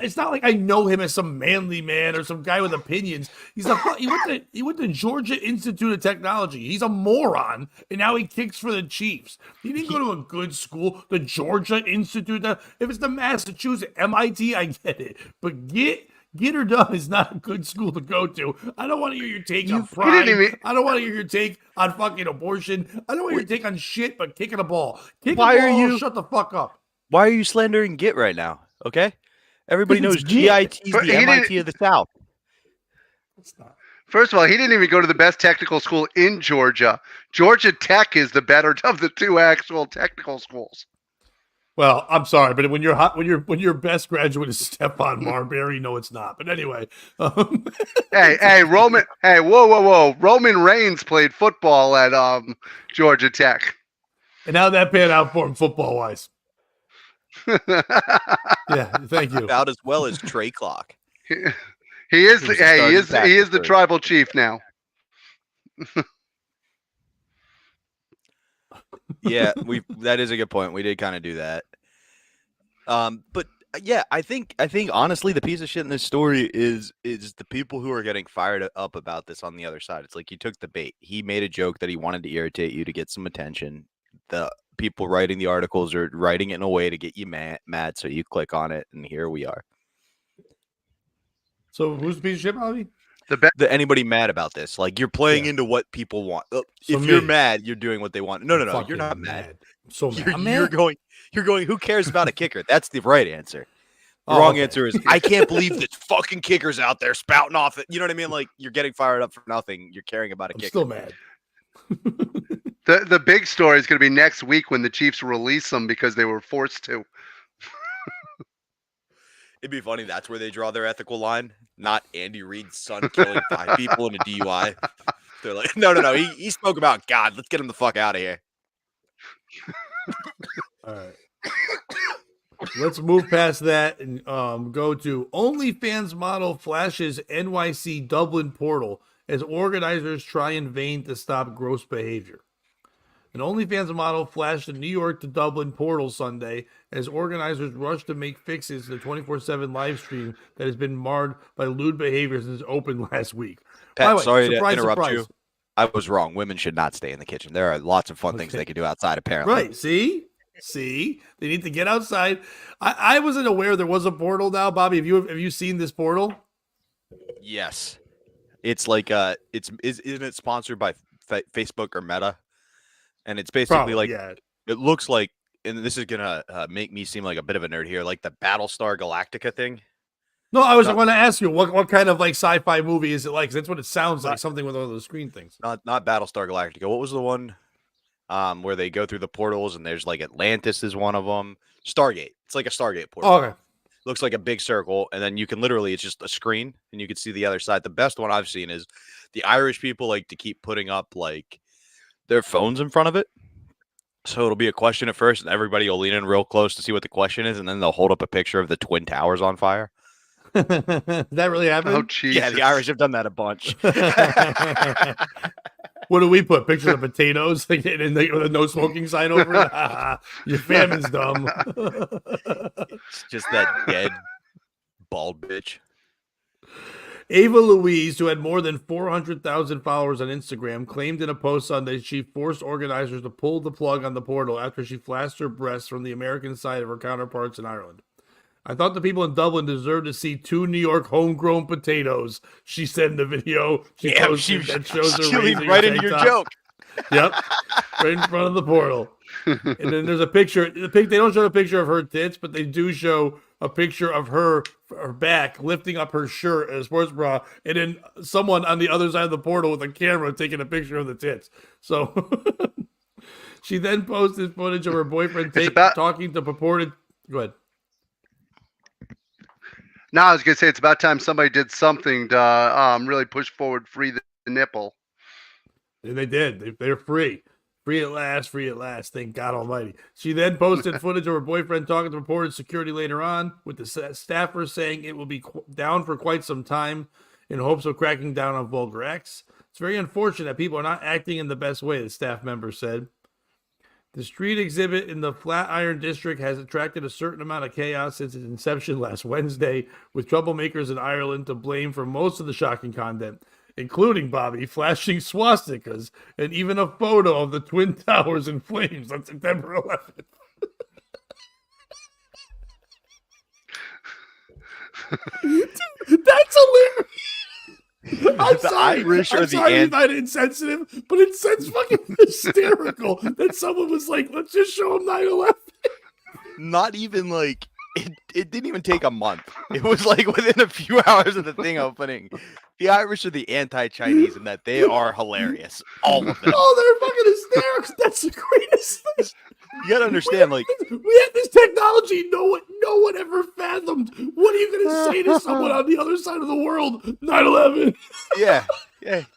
it's not like I know him as some manly man or some guy with opinions. He went to Georgia Institute of Technology. He's a moron, and now he kicks for the Chiefs. He didn't go to a good school, the Georgia Institute. If it's the Massachusetts, MIT, I get it, but Get or Done is not a good school to go to. I don't want to hear your take on pride. I don't want to hear your take on fucking abortion. I don't want to hear your take on shit, but kicking a ball. Shut the fuck up. Why are you slandering Git right now? Okay? Everybody knows GIT is the MIT of the South. It's not. First of all, he didn't even go to the best technical school in Georgia. Georgia Tech is the better of the two actual technical schools. Well, I'm sorry, but when your best graduate is Stephon Marbury, no, it's not. But anyway, Roman. Hey, whoa! Roman Reigns played football at Georgia Tech. And how that panned out for him football wise. Yeah, thank you. About as well as Trey Clock. He is the tribal chief now. Yeah, that is a good point. We did kind of do that. But yeah, I think honestly, the piece of shit in this story is the people who are getting fired up about this on the other side. It's like, you took the bait. He made a joke that he wanted to irritate you to get some attention. The people writing the articles are writing it in a way to get you mad, so you click on it, and here we are. So who's the piece of shit, Bobby? Anybody mad about this? Like, you're playing into what people want. If you're mad, you're doing what they want. No, you're not mad. I'm so mad. You're going, who cares about a kicker? That's the right answer. The wrong answer is, I can't believe this fucking kicker's out there spouting off it. You know what I mean? Like, you're getting fired up for nothing. You're caring about a kicker. Still mad. The big story is going to be next week when the Chiefs release them because they were forced to. It'd be funny. That's where they draw their ethical line. Not Andy Reid's son killing 5 people in a DUI. They're like, no. He spoke about God. Let's get him the fuck out of here. All right. Let's move past that and go to OnlyFans model flashes NYC Dublin portal as organizers try in vain to stop gross behavior. An OnlyFans model flashed the New York to Dublin portal Sunday as organizers rushed to make fixes to the 24/7 live stream that has been marred by lewd behavior since it opened last week. Pat, way, sorry surprise, to interrupt surprise. you. I was wrong. Women should not stay in the kitchen. There are lots of fun things they can do outside, apparently. Right. See, they need to get outside. I wasn't aware there was a portal now, Bobby. Have you seen this portal? Yes. It's like isn't it sponsored by Facebook or Meta? And it's basically Probably, like yeah. it looks like, and this is gonna make me seem like a bit of a nerd here, like the Battlestar Galactica thing. No, I want to ask you what kind of like sci-fi movie is it like? 'Cause that's what it sounds like, something with all those screen things. Not Battlestar Galactica. What was the one where they go through the portals and there's like Atlantis is one of them. Stargate. It's like a Stargate portal. Oh, okay. Looks like a big circle, and then you can literally, it's just a screen, and you can see the other side. The best one I've seen is the Irish people like to keep putting up like their phones in front of it. So it'll be a question at first, and everybody will lean in real close to see what the question is, and then they'll hold up a picture of the Twin Towers on fire. That really happened? Oh, Jesus. Yeah, the Irish have done that a bunch. What do we put? Pictures of potatoes like, and with a no smoking sign over it? Your famine's dumb. It's just that dead, bald bitch. Ava Louise, who had more than 400,000 followers on Instagram, claimed in a post Sunday she forced organizers to pull the plug on the portal after she flashed her breasts from the American side of her counterparts in Ireland. I thought the people in Dublin deserved to see 2 New York homegrown potatoes, she said in the video. She posted that shows her she raising leaned right her into tank your top. joke. Yep, right in front of the portal. And then there's a picture. They don't show a picture of her tits, but they do show a picture of her back lifting up her shirt and a sports bra, and then someone on the other side of the portal with a camera taking a picture of the tits. So she then posted footage of her boyfriend talking to purported. Go ahead. No, I was gonna say it's about time somebody did something to really push forward free the nipple. And they did. They're free. Free at last, free at last. Thank God Almighty. She then posted footage of her boyfriend talking to reported security later on, with the staffer saying it will be down for quite some time in hopes of cracking down on vulgar acts. It's very unfortunate that people are not acting in the best way, the staff member said. The street exhibit in the Flatiron District has attracted a certain amount of chaos since its inception last Wednesday, with troublemakers in Ireland to blame for most of the shocking content, including, Bobby, flashing swastikas and even a photo of the Twin Towers in flames on September 11th. Dude, that's hilarious. I'm The sorry. Irish I'm are the sorry you find it insensitive, but it's fucking hysterical that someone was like, let's just show him 9/11. Not even like it didn't even take a month. It was like within a few hours of the thing opening. The Irish are the anti-Chinese in that they are hilarious. All of them. Oh, they're fucking hysterical. That's the greatest thing. You gotta understand, like, we have this technology no one ever fathomed. What are you gonna say to someone on the other side of the world? 9/11. yeah.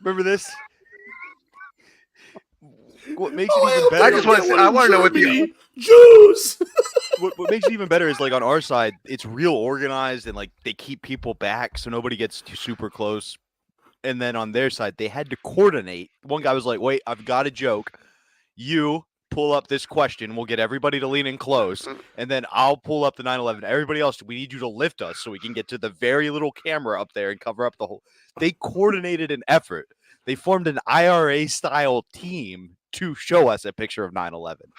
Remember this? What makes it even better? I want to know what the Jews. what makes it even better is like on our side, it's real organized and like they keep people back so nobody gets too super close. And then on their side, they had to coordinate. One guy was like, "Wait, I've got a joke. You pull up this question. We'll get everybody to lean in close, and then I'll pull up the 9/11. Everybody else, we need you to lift us so we can get to the very little camera up there and cover up the whole." They coordinated an effort. They formed an IRA style team to show us a picture of 9/11.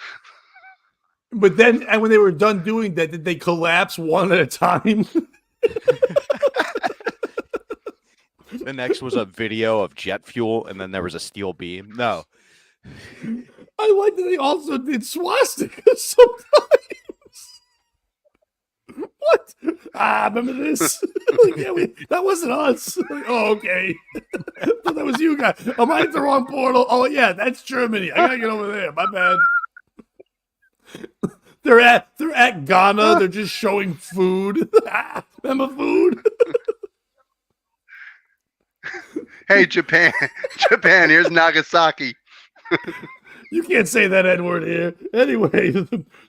But then, and when they were done doing that, did they collapse one at a time? The next was a video of jet fuel, and then there was a steel beam. No. I like that they also did swastikas sometimes. What? Remember this? Like, yeah, that wasn't us. Like, oh, okay. I thought that was you guys. Am I at the wrong portal? Oh, yeah, that's Germany. I gotta get over there. My bad. They're at Ghana. They're just showing food. Remember food? Hey, Japan, Japan. Here's Nagasaki. You can't say that N-word here. Anyway,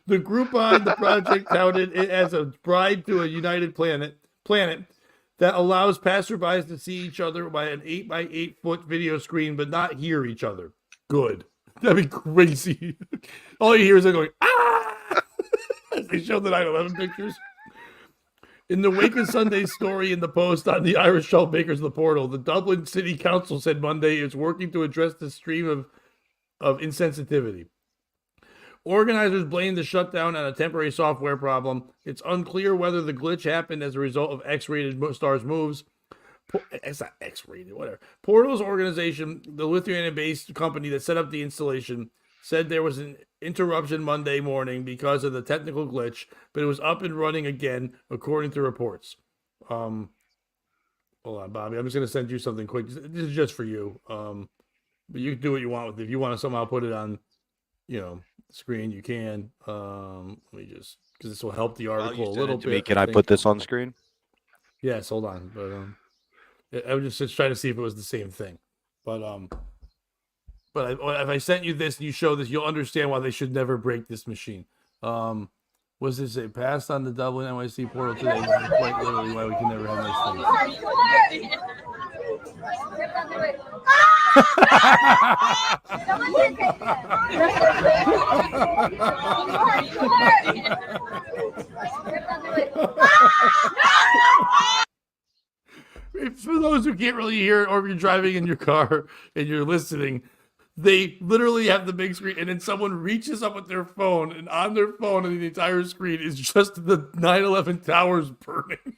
the group behind the project touted it as a bride to a united planet that allows passerbys to see each other by an 8x8 foot video screen, but not hear each other. Good. That'd be crazy. All you hear is them going, ah! As they show the 9/11 pictures. In the wake of Sunday's story in the Post on the Irish troublemakers of the portal, the Dublin City Council said Monday it's working to address the stream of insensitivity. Organizers blamed the shutdown on a temporary software problem. It's unclear whether the glitch happened as a result of X-rated stars' moves. It's not X-rated, whatever. Portal's organization, the Lithuanian-based company that set up the installation, said there was an interruption Monday morning because of the technical glitch, but it was up and running again, according to reports. Hold on, Bobby. I'm just going to send you something quick. This is just for you. But you can do what you want with it. If you want to somehow put it on, the screen, you can. Let me just, because this will help the article a little bit. Can I put this on screen? Yes, hold on. But I was just trying to see if it was the same thing. But if I sent you this and you show this, you'll understand why they should never break this machine. Was this a passed on the Dublin NYC portal today? This is quite literally why we can never have nice things. For those who can't really hear it, or if you're driving in your car and you're listening, they literally have the big screen, and then someone reaches up with their phone, and on their phone and the entire screen is just the 9/11 towers burning.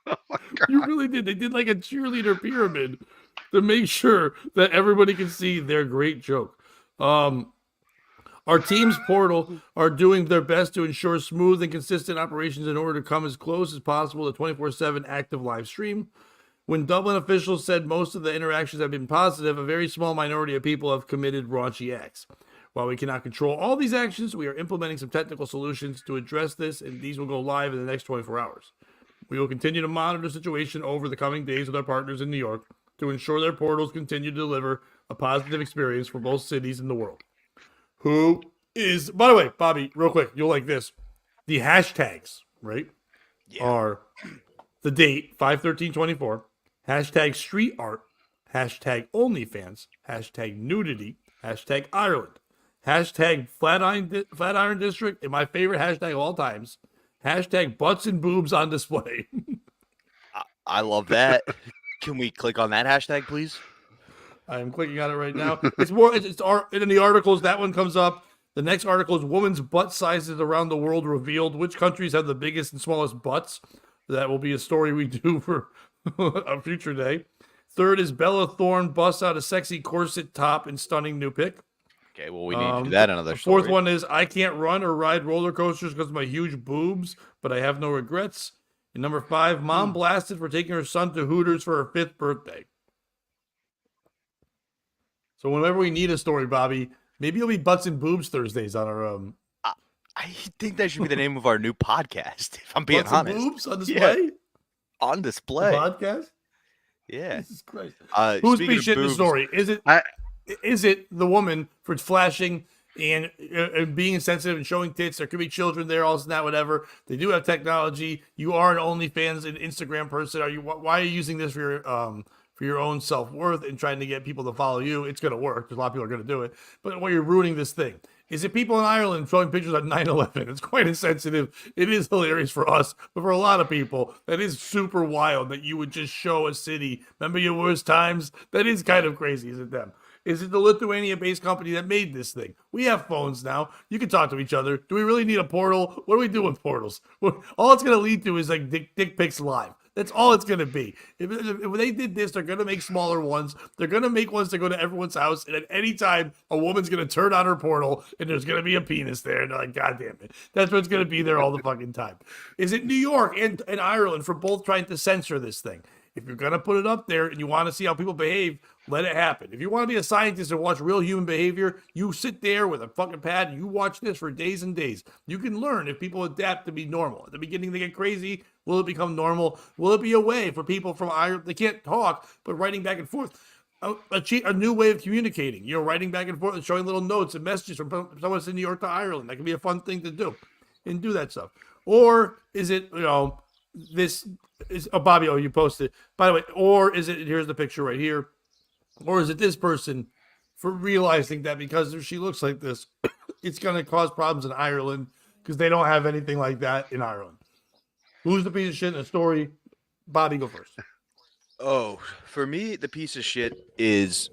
Oh my God. You really did. They did like a cheerleader pyramid to make sure that everybody can see their great joke. Our team's portal are doing their best to ensure smooth and consistent operations in order to come as close as possible to 24/7 active live stream. When Dublin officials said most of the interactions have been positive, a very small minority of people have committed raunchy acts. While we cannot control all these actions, we are implementing some technical solutions to address this, and these will go live in the next 24 hours. We will continue to monitor the situation over the coming days with our partners in New York to ensure their portals continue to deliver a positive experience for both cities in the world. Who is, by the way, Bobby, real quick, you'll like this. The hashtags, right, are the date, 5/13/24, hashtag street art, hashtag OnlyFans, hashtag nudity, hashtag Ireland, hashtag Flatiron District, and my favorite hashtag of all times, hashtag butts and boobs on display. I love that. Can we click on that hashtag, please? I am clicking on it right now. It's more. It's in the articles. That one comes up. The next article is women's butt sizes around the world revealed. Which countries have the biggest and smallest butts? That will be a story we do for a future day. Third is Bella Thorne busts out a sexy corset top and stunning new pic. Okay, well, we need to do that another The fourth story. one is I can't run or ride roller coasters because of my huge boobs, but I have no regrets. And number 5, mom blasted for taking her son to Hooters for her 5th birthday. So whenever we need a story, Bobby, maybe it'll be Butts and Boobs Thursdays on our I think that should be the name of our new podcast, if I'm being Butts honest. and Boobs on display? Yeah. On display. The podcast? Yeah. Jesus Christ. speaking Who's being of shit in the boobs- story? Is it the woman for flashing and being insensitive and showing tits? There could be children there, all this and that, whatever. They do have technology. You are an OnlyFans and Instagram person. Why are you using this for your own self-worth and trying to get people to follow you? It's going to work. There's a lot of people are going to do it. But why you're ruining this thing? Is it people in Ireland showing pictures of 9/11? It's quite insensitive. It is hilarious for us, but for a lot of people, that is super wild that you would just show a city. Remember your worst times? That is kind of crazy, is it them? Is it the Lithuania-based company that made this thing? We have phones now. You can talk to each other. Do we really need a portal? What do we do with portals? All it's going to lead to is like dick pics live. That's all it's going to be. If they did this, they're going to make smaller ones. They're going to make ones that go to everyone's house. And at any time, a woman's going to turn on her portal and there's going to be a penis there. And they're like, God damn it. That's what's going to be there all the fucking time. Is it New York and Ireland for both trying to censor this thing? If you're gonna put it up there and you want to see how people behave, let it happen. If you want to be a scientist and watch real human behavior, you sit there with a fucking pad and you watch this for days and days. You can learn if people adapt to be normal. At the beginning, they get crazy. Will it become normal? Will it be a way for people from Ireland? They can't talk, but writing back and forth. A new way of communicating, writing back and forth and showing little notes and messages from someone in New York to Ireland. That can be a fun thing to do and do that stuff. Or is it, this is Bobby, you posted, by the way, or is it, here's the picture right here, or is it this person for realizing that because she looks like this, it's going to cause problems in Ireland because they don't have anything like that in Ireland. Who's the piece of shit in the story? Bobby, go first. Oh, for me, the piece of shit is,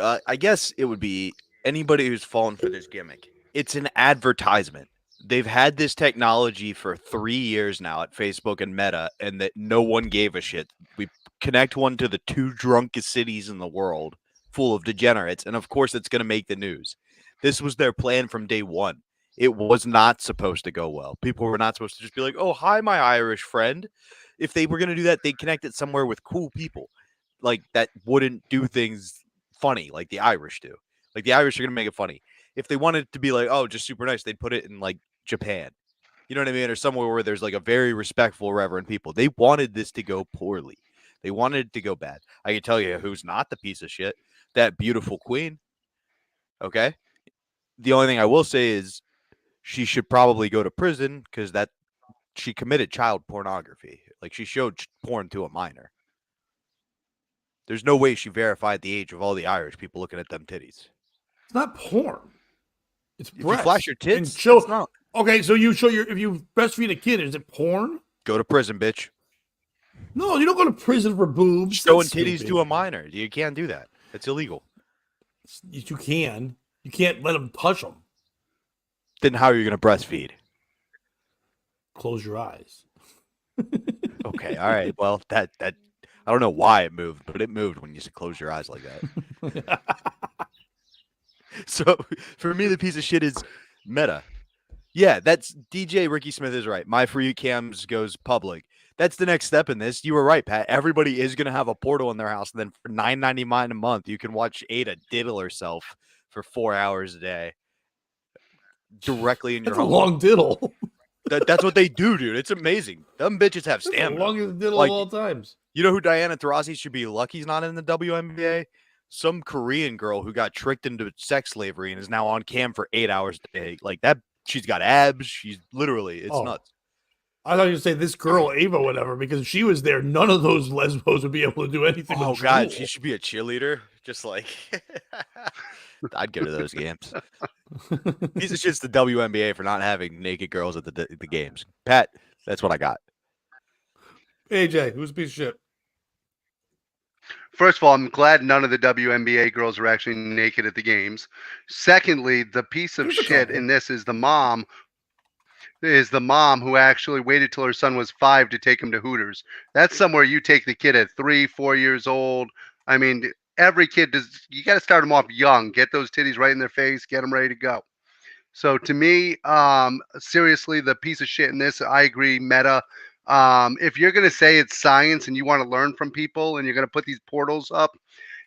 I guess it would be anybody who's fallen for this gimmick. It's an advertisement. They've had this technology for 3 years now at Facebook and Meta, and that no one gave a shit. We connect one to the 2 drunkest cities in the world, full of degenerates, and of course it's going to make the news. This was their plan from day one. It was not supposed to go well. People were not supposed to just be like, oh, hi, my Irish friend. If they were going to do that, they'd connect it somewhere with cool people, like that wouldn't do things funny like the Irish do. Like the Irish are going to make it funny. If they wanted it to be like, oh, just super nice, they'd put it in like Japan. You know what I mean? Or somewhere where there's like a very respectful, reverend people. They wanted this to go poorly. They wanted it to go bad. I can tell you who's not the piece of shit. That beautiful queen. Okay? The only thing I will say is she should probably go to prison because that she committed child pornography. Like she showed porn to a minor. There's no way she verified the age of all the Irish people looking at them titties. It's not porn. It's If you flash your tits, and show. it's not. Okay, so you show if you breastfeed a kid, is it porn? Go to prison, bitch. No, you don't go to prison for boobs. Showing That's titties stupid. to a minor. You can't do that. It's illegal. You can. You can't let them touch them. Then how are you going to breastfeed? Close your eyes. Okay, all right. Well, that I don't know why it moved, but it moved when you said close your eyes like that. So for me, the piece of shit is Meta. Yeah, that's DJ Ricky Smith is right. My For You cams goes public. That's the next step in this. You were right, Pat. Everybody is going to have a portal in their house. And then for $9.99 a month, you can watch Ada diddle herself for 4 hours a day directly in your That's a home. long diddle. That's what they do, dude. It's amazing. Them bitches have That's the stamina. longest diddle Like, of all times. You know who Diana Taurasi should be lucky he's not in the WNBA? Some Korean girl who got tricked into sex slavery and is now on cam for 8 hours a day. Like that, she's got abs. She's literally, it's nuts. I thought you'd say this girl, Ava, whatever, because if she was there, none of those lesbos would be able to do anything. Oh, but God, drool. she should be a cheerleader. Just like, I'd go to those games. These are shit's the WNBA for not having naked girls at the games. Pat, that's what I got. AJ, who's a piece of shit? First of all, I'm glad none of the WNBA girls are actually naked at the games. Secondly, the piece of There's a shit couple. in this is the mom who actually waited till her son was 5 to take him to Hooters. That's somewhere you take the kid at 3, 4 years old. I mean, every kid does. You got to start them off young. Get those titties right in their face. Get them ready to go. So to me, seriously, the piece of shit in this, I agree, Meta. If you're going to say it's science and you want to learn from people and you're going to put these portals up,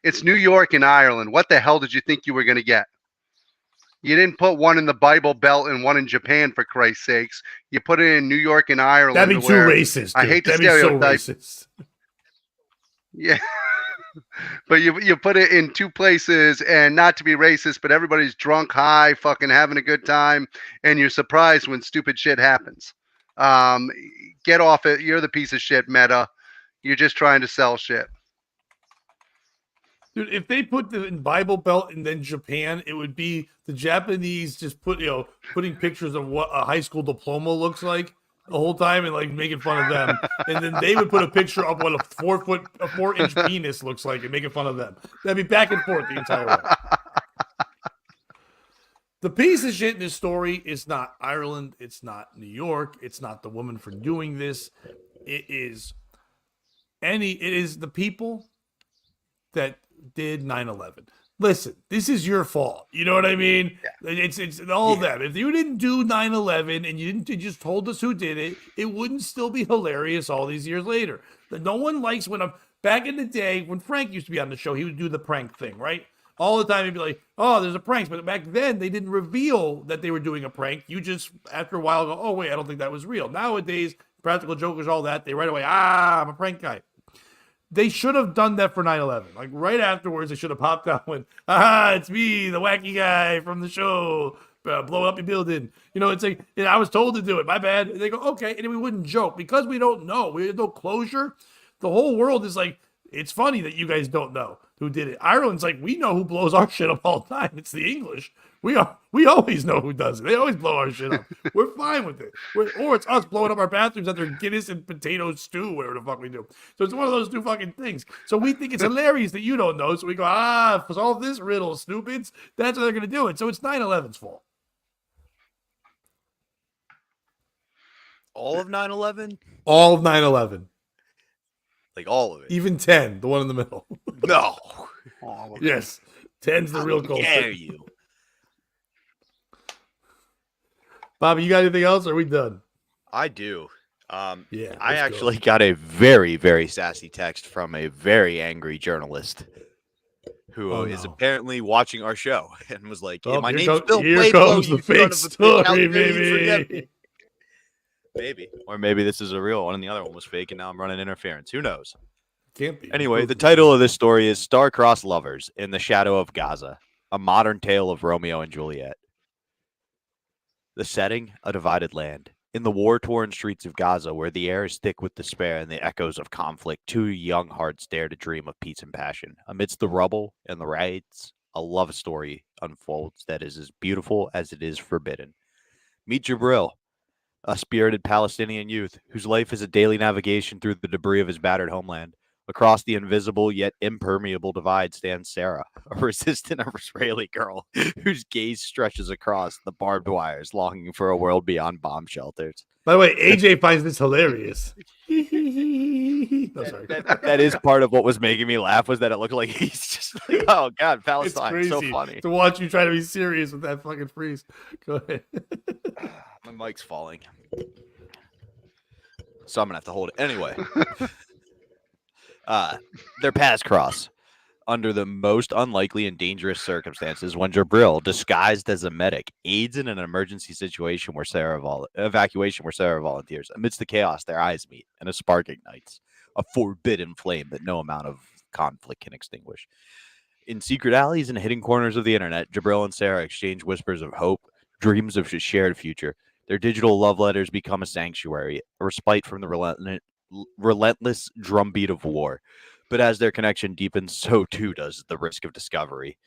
it's New York and Ireland. What the hell did you think you were going to get? You didn't put one in the Bible Belt and one in Japan, for Christ's sakes. You put it in New York and Ireland. That'd be too racist. I dude. hate to That'd be so stereotype. racist. Yeah. But you put it in 2 places, and not to be racist, but everybody's drunk, high, fucking having a good time, and you're surprised when stupid shit happens. Get off it. You're the piece of shit, Meta. You're just trying to sell shit. Dude, if they put the in Bible Belt and then Japan, it would be the Japanese just putting pictures of what a high school diploma looks like the whole time and like making fun of them. And then they would put a picture of what a 4-inch penis looks like and making fun of them. That'd be back and forth the entire way. The piece of shit in this story is not Ireland. It's not New York. It's not the woman for doing this. It is the people that did 9/11. Listen, this is your fault. You know what I mean? Yeah. It's all them. If you didn't do 9/11 and you just told us who did it, it wouldn't still be hilarious all these years later. No one likes when back in the day when Frank used to be on the show, he would do the prank thing, right? All the time he'd be like, "Oh, there's a prank," but back then they didn't reveal that they were doing a prank. You just after a while go, "Oh wait, I don't think that was real." Nowadays, practical jokers, all that they right away, I'm a prank guy. They should have done that for 9/11. Like right afterwards, they should have popped out and went, it's me, the wacky guy from the show, blowing up your building. It's like, I was told to do it. My bad. And they go, okay. And then we wouldn't joke because we don't know. We have no closure. The whole world is like, it's funny that you guys don't know who did it. Ireland's like, we know who blows our shit up all the time. It's the English. We always know who does it. They always blow our shit up. We're fine with it. Or it's us blowing up our bathrooms after Guinness and potato stew, whatever the fuck we do. So it's one of those two fucking things. So we think it's hilarious that you don't know. So we go, solve this riddle, stupids. That's how they're going to do it. So it's 9/11's fault. All of 9/11? All of 9/11. Like all of it? Even 10, the one in the middle. No. Yes. 10's the real culprit. How dare you? Bobby, you got anything else? Or are we done? I do. Yeah. I actually got a very, very sassy text from a very angry journalist who is apparently watching our show and was like, my name's Bill Here comes the fake story, baby. Maybe. Or maybe this is a real one and the other one was fake and now I'm running interference. Who knows? Can't be. Anyway, the title of this story is Star-Crossed Lovers in the Shadow of Gaza, a modern tale of Romeo and Juliet. The setting, a divided land. In the war-torn streets of Gaza, where the air is thick with despair and the echoes of conflict, two young hearts dare to dream of peace and passion. Amidst the rubble and the riots, a love story unfolds that is as beautiful as it is forbidden. Meet Jabril, a spirited Palestinian youth whose life is a daily navigation through the debris of his battered homeland. Across the invisible yet impermeable divide stands Sarah, a resistant Israeli girl whose gaze stretches across the barbed wires, longing for a world beyond bomb shelters. By the way, AJ finds this hilarious. No, sorry. That is part of what was making me laugh, was that it looked like he's just like, oh God, Palestine. It's So crazy funny. to watch you try to be serious with that fucking freeze. Go ahead. My mic's falling. So I'm going to have to hold it. Anyway. Their paths cross under the most unlikely and dangerous circumstances when Jabril, disguised as a medic, aids in an emergency situation where evacuation where Sarah volunteers. Amidst the chaos, their eyes meet, and a spark ignites, a forbidden flame that no amount of conflict can extinguish. In secret alleys and hidden corners of the internet, Jabril and Sarah exchange whispers of hope, dreams of a shared future. Their digital love letters become a sanctuary, a respite from the relentless drumbeat of war. But as their connection deepens, so too does the risk of discovery.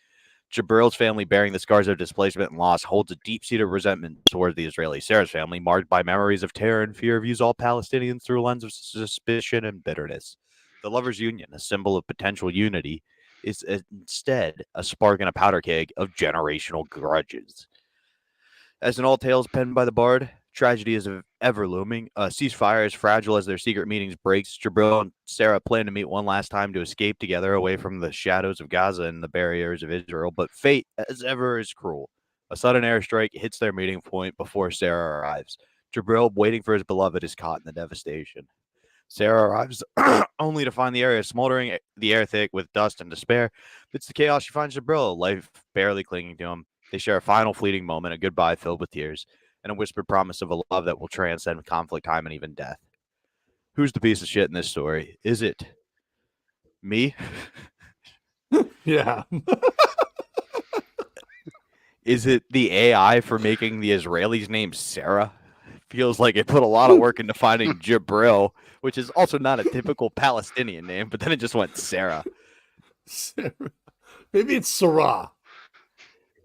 Jabril's family, bearing the scars of displacement and loss, holds a deep-seated resentment toward the Israeli. Sarah's family, marred by memories of terror and fear, views all Palestinians through a lens of suspicion and bitterness. The lovers' union, a symbol of potential unity, is instead a spark in a powder keg of generational grudges. As in all tales penned by the bard, tragedy is ever looming. A ceasefire as fragile as their secret meetings breaks. Jabril and Sarah plan to meet one last time to escape together away from the shadows of Gaza and the barriers of Israel. But fate, as ever, is cruel. A sudden airstrike hits their meeting point before Sarah arrives. Jabril, waiting for his beloved, is caught in the devastation. Sarah arrives only to find the area smoldering, the air thick with dust and despair. Amidst the chaos, she finds Jabril, life barely clinging to him. They share a final fleeting moment, a goodbye filled with tears, and a whispered promise of a love that will transcend conflict, time, and even death. Who's the piece of shit in this story? Is it me? Yeah. Is it the AI for making the Israelis name Sarah? Feels like it put a lot of work into finding Jabril, which is also not a typical Palestinian name, but then it just went Sarah. Sarah. Maybe it's Sarah.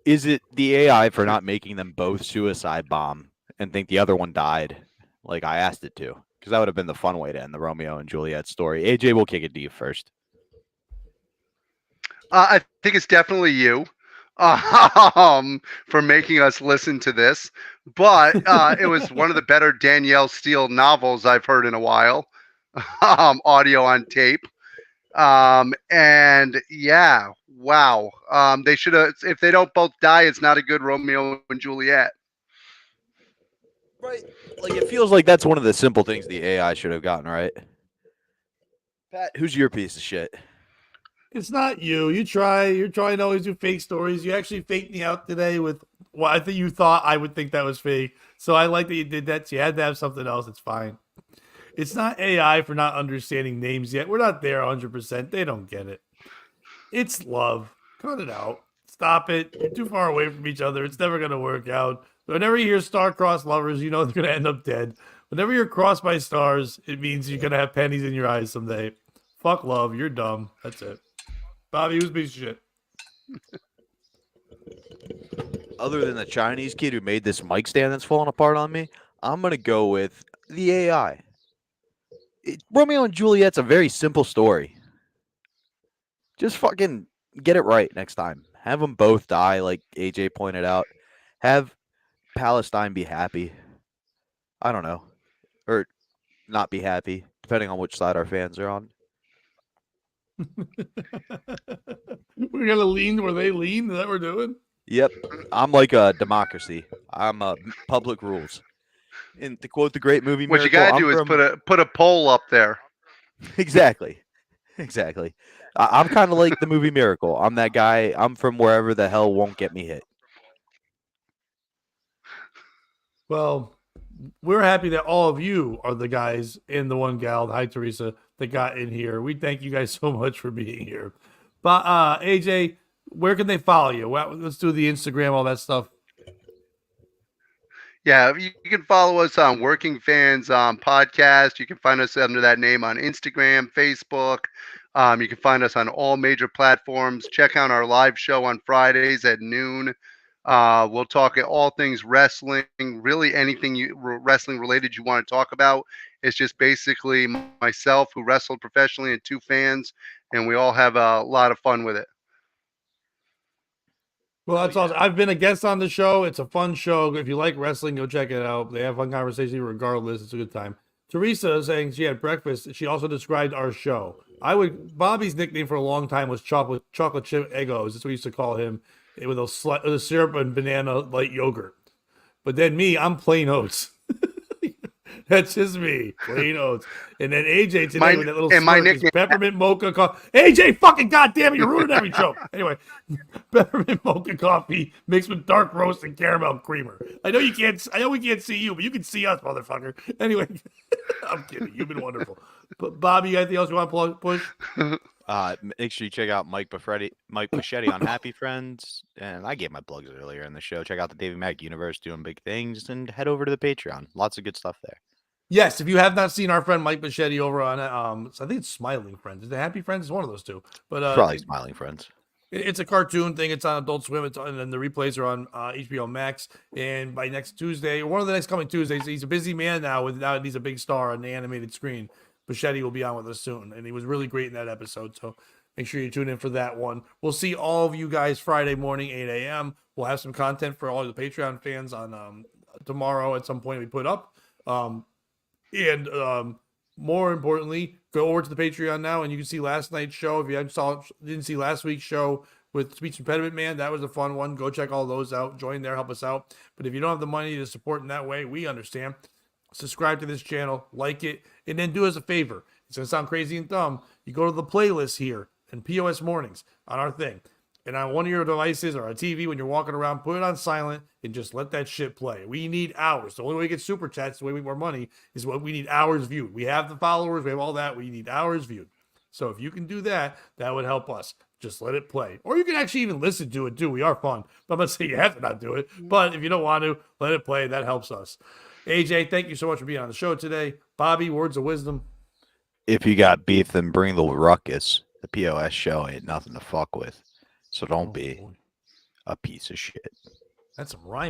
Is it the AI for not making them both suicide bomb and think the other one died like I asked it to? Because that would have been the fun way to end the Romeo and Juliet story. AJ, will kick it to you first. I think it's definitely you for making us listen to this. But it was one of the better Danielle Steele novels I've heard in a while. Audio on tape. And yeah, wow. They should have, if they don't both die, it's not a good Romeo and Juliet. Right. Like, it feels like that's one of the simple things the AI should have gotten right. Pat, who's your piece of shit? It's not you. You're trying to always do fake stories. You actually faked me out today with what I think you thought I would think that was fake. So I like that you did that. So you had to have something else. It's fine. It's not AI for not understanding names yet. We're not there 100%. They don't get it. It's love. Cut it out. Stop it. You're too far away from each other. It's never going to work out. Whenever you hear star-crossed lovers, you know they're going to end up dead. Whenever you're crossed by stars, it means you're going to have pennies in your eyes someday. Fuck love. You're dumb. That's it. Bobby, who's piece of shit? Other than the Chinese kid who made this mic stand that's falling apart on me, I'm going to go with the AI. Romeo and Juliet's a very simple story. Just fucking get it right next time. Have them both die, like AJ pointed out. Have Palestine be happy. I don't know. Or not be happy, depending on which side our fans are on. We're going to lean where they lean? Is that what we're doing? Yep. I'm like a democracy. I'm public rules. And to quote the great movie What Miracle, you gotta do is put a poll up there. Exactly. I'm kind of like the movie Miracle. I'm that guy. I'm from wherever the hell won't get me hit. Well, we're happy that all of you are the guys and the one gal, hi Teresa, that got in here. We thank you guys so much for being here. But AJ, where can they follow you? Well, let's do the Instagram, all that stuff. Yeah, you can follow us on Working Fans Podcast. You can find us under that name on Instagram, Facebook. You can find us on all major platforms. Check out our live show on Fridays at noon. We'll talk all things wrestling, really anything wrestling related you want to talk about. It's just basically myself who wrestled professionally and two fans, and we all have a lot of fun with it. Well, that's awesome. I've been a guest on the show. It's a fun show. If you like wrestling, go check it out. They have fun conversation regardless. It's a good time. Teresa saying she had breakfast. She also described our show. Bobby's nickname for a long time was chocolate chip Eggos. That's what we used to call him, with a syrup and banana light yogurt. But then me, I'm plain oats. That's just me, plain oats. And then AJ today with that little smirk is peppermint mocha coffee. AJ, fucking goddamn it, you're ruining every joke. Anyway, peppermint mocha coffee mixed with dark roast and caramel creamer. I know we can't see you, but you can see us, motherfucker. Anyway, I'm kidding. You've been wonderful. But Bobby, anything else you want to push? Make sure you check out Mike Pachetti on Happy Friends. And I gave my plugs earlier in the show. Check out the Davey Mack Universe doing big things, and head over to the Patreon. Lots of good stuff there. Yes, if you have not seen our friend Mike Pachetti over on, I think it's Smiling Friends. Is it Happy Friends? It's one of those two. But probably Smiling Friends. It's a cartoon thing. It's on Adult Swim. And then the replays are on HBO Max. And by next Tuesday, or one of the next coming Tuesdays, he's a busy man now. Now he's a big star on the animated screen. Pachetti will be on with us soon, and he was really great in that episode. So make sure you tune in for that one. We'll see all of you guys Friday morning, 8 a.m. We'll have some content for all the Patreon fans on tomorrow at some point we put up. And more importantly, go over to the Patreon now, and you can see last night's show. If you didn't see last week's show with Speech Impediment Man, that was a fun one. Go check all those out. Join there, help us out. But if you don't have the money to support in that way, we understand. Subscribe to this channel, like it, and then do us a favor. It's going to sound crazy and dumb. You go to the playlist here in POS Mornings on our thing. And on one of your devices or a TV when you're walking around, put it on silent and just let that shit play. We need hours. The only way we get super chats, the way we make more money, is what we need hours viewed. We have the followers, we have all that. We need hours viewed. So if you can do that, that would help us. Just let it play. Or you can actually even listen to it too. We are fun. But I'm not saying you have to not do it. But if you don't want to, let it play. That helps us. AJ, thank you so much for being on the show today. Bobby, words of wisdom. If you got beef, then bring the ruckus. The POS show ain't nothing to fuck with. So don't be a piece of shit. That's some rhyme.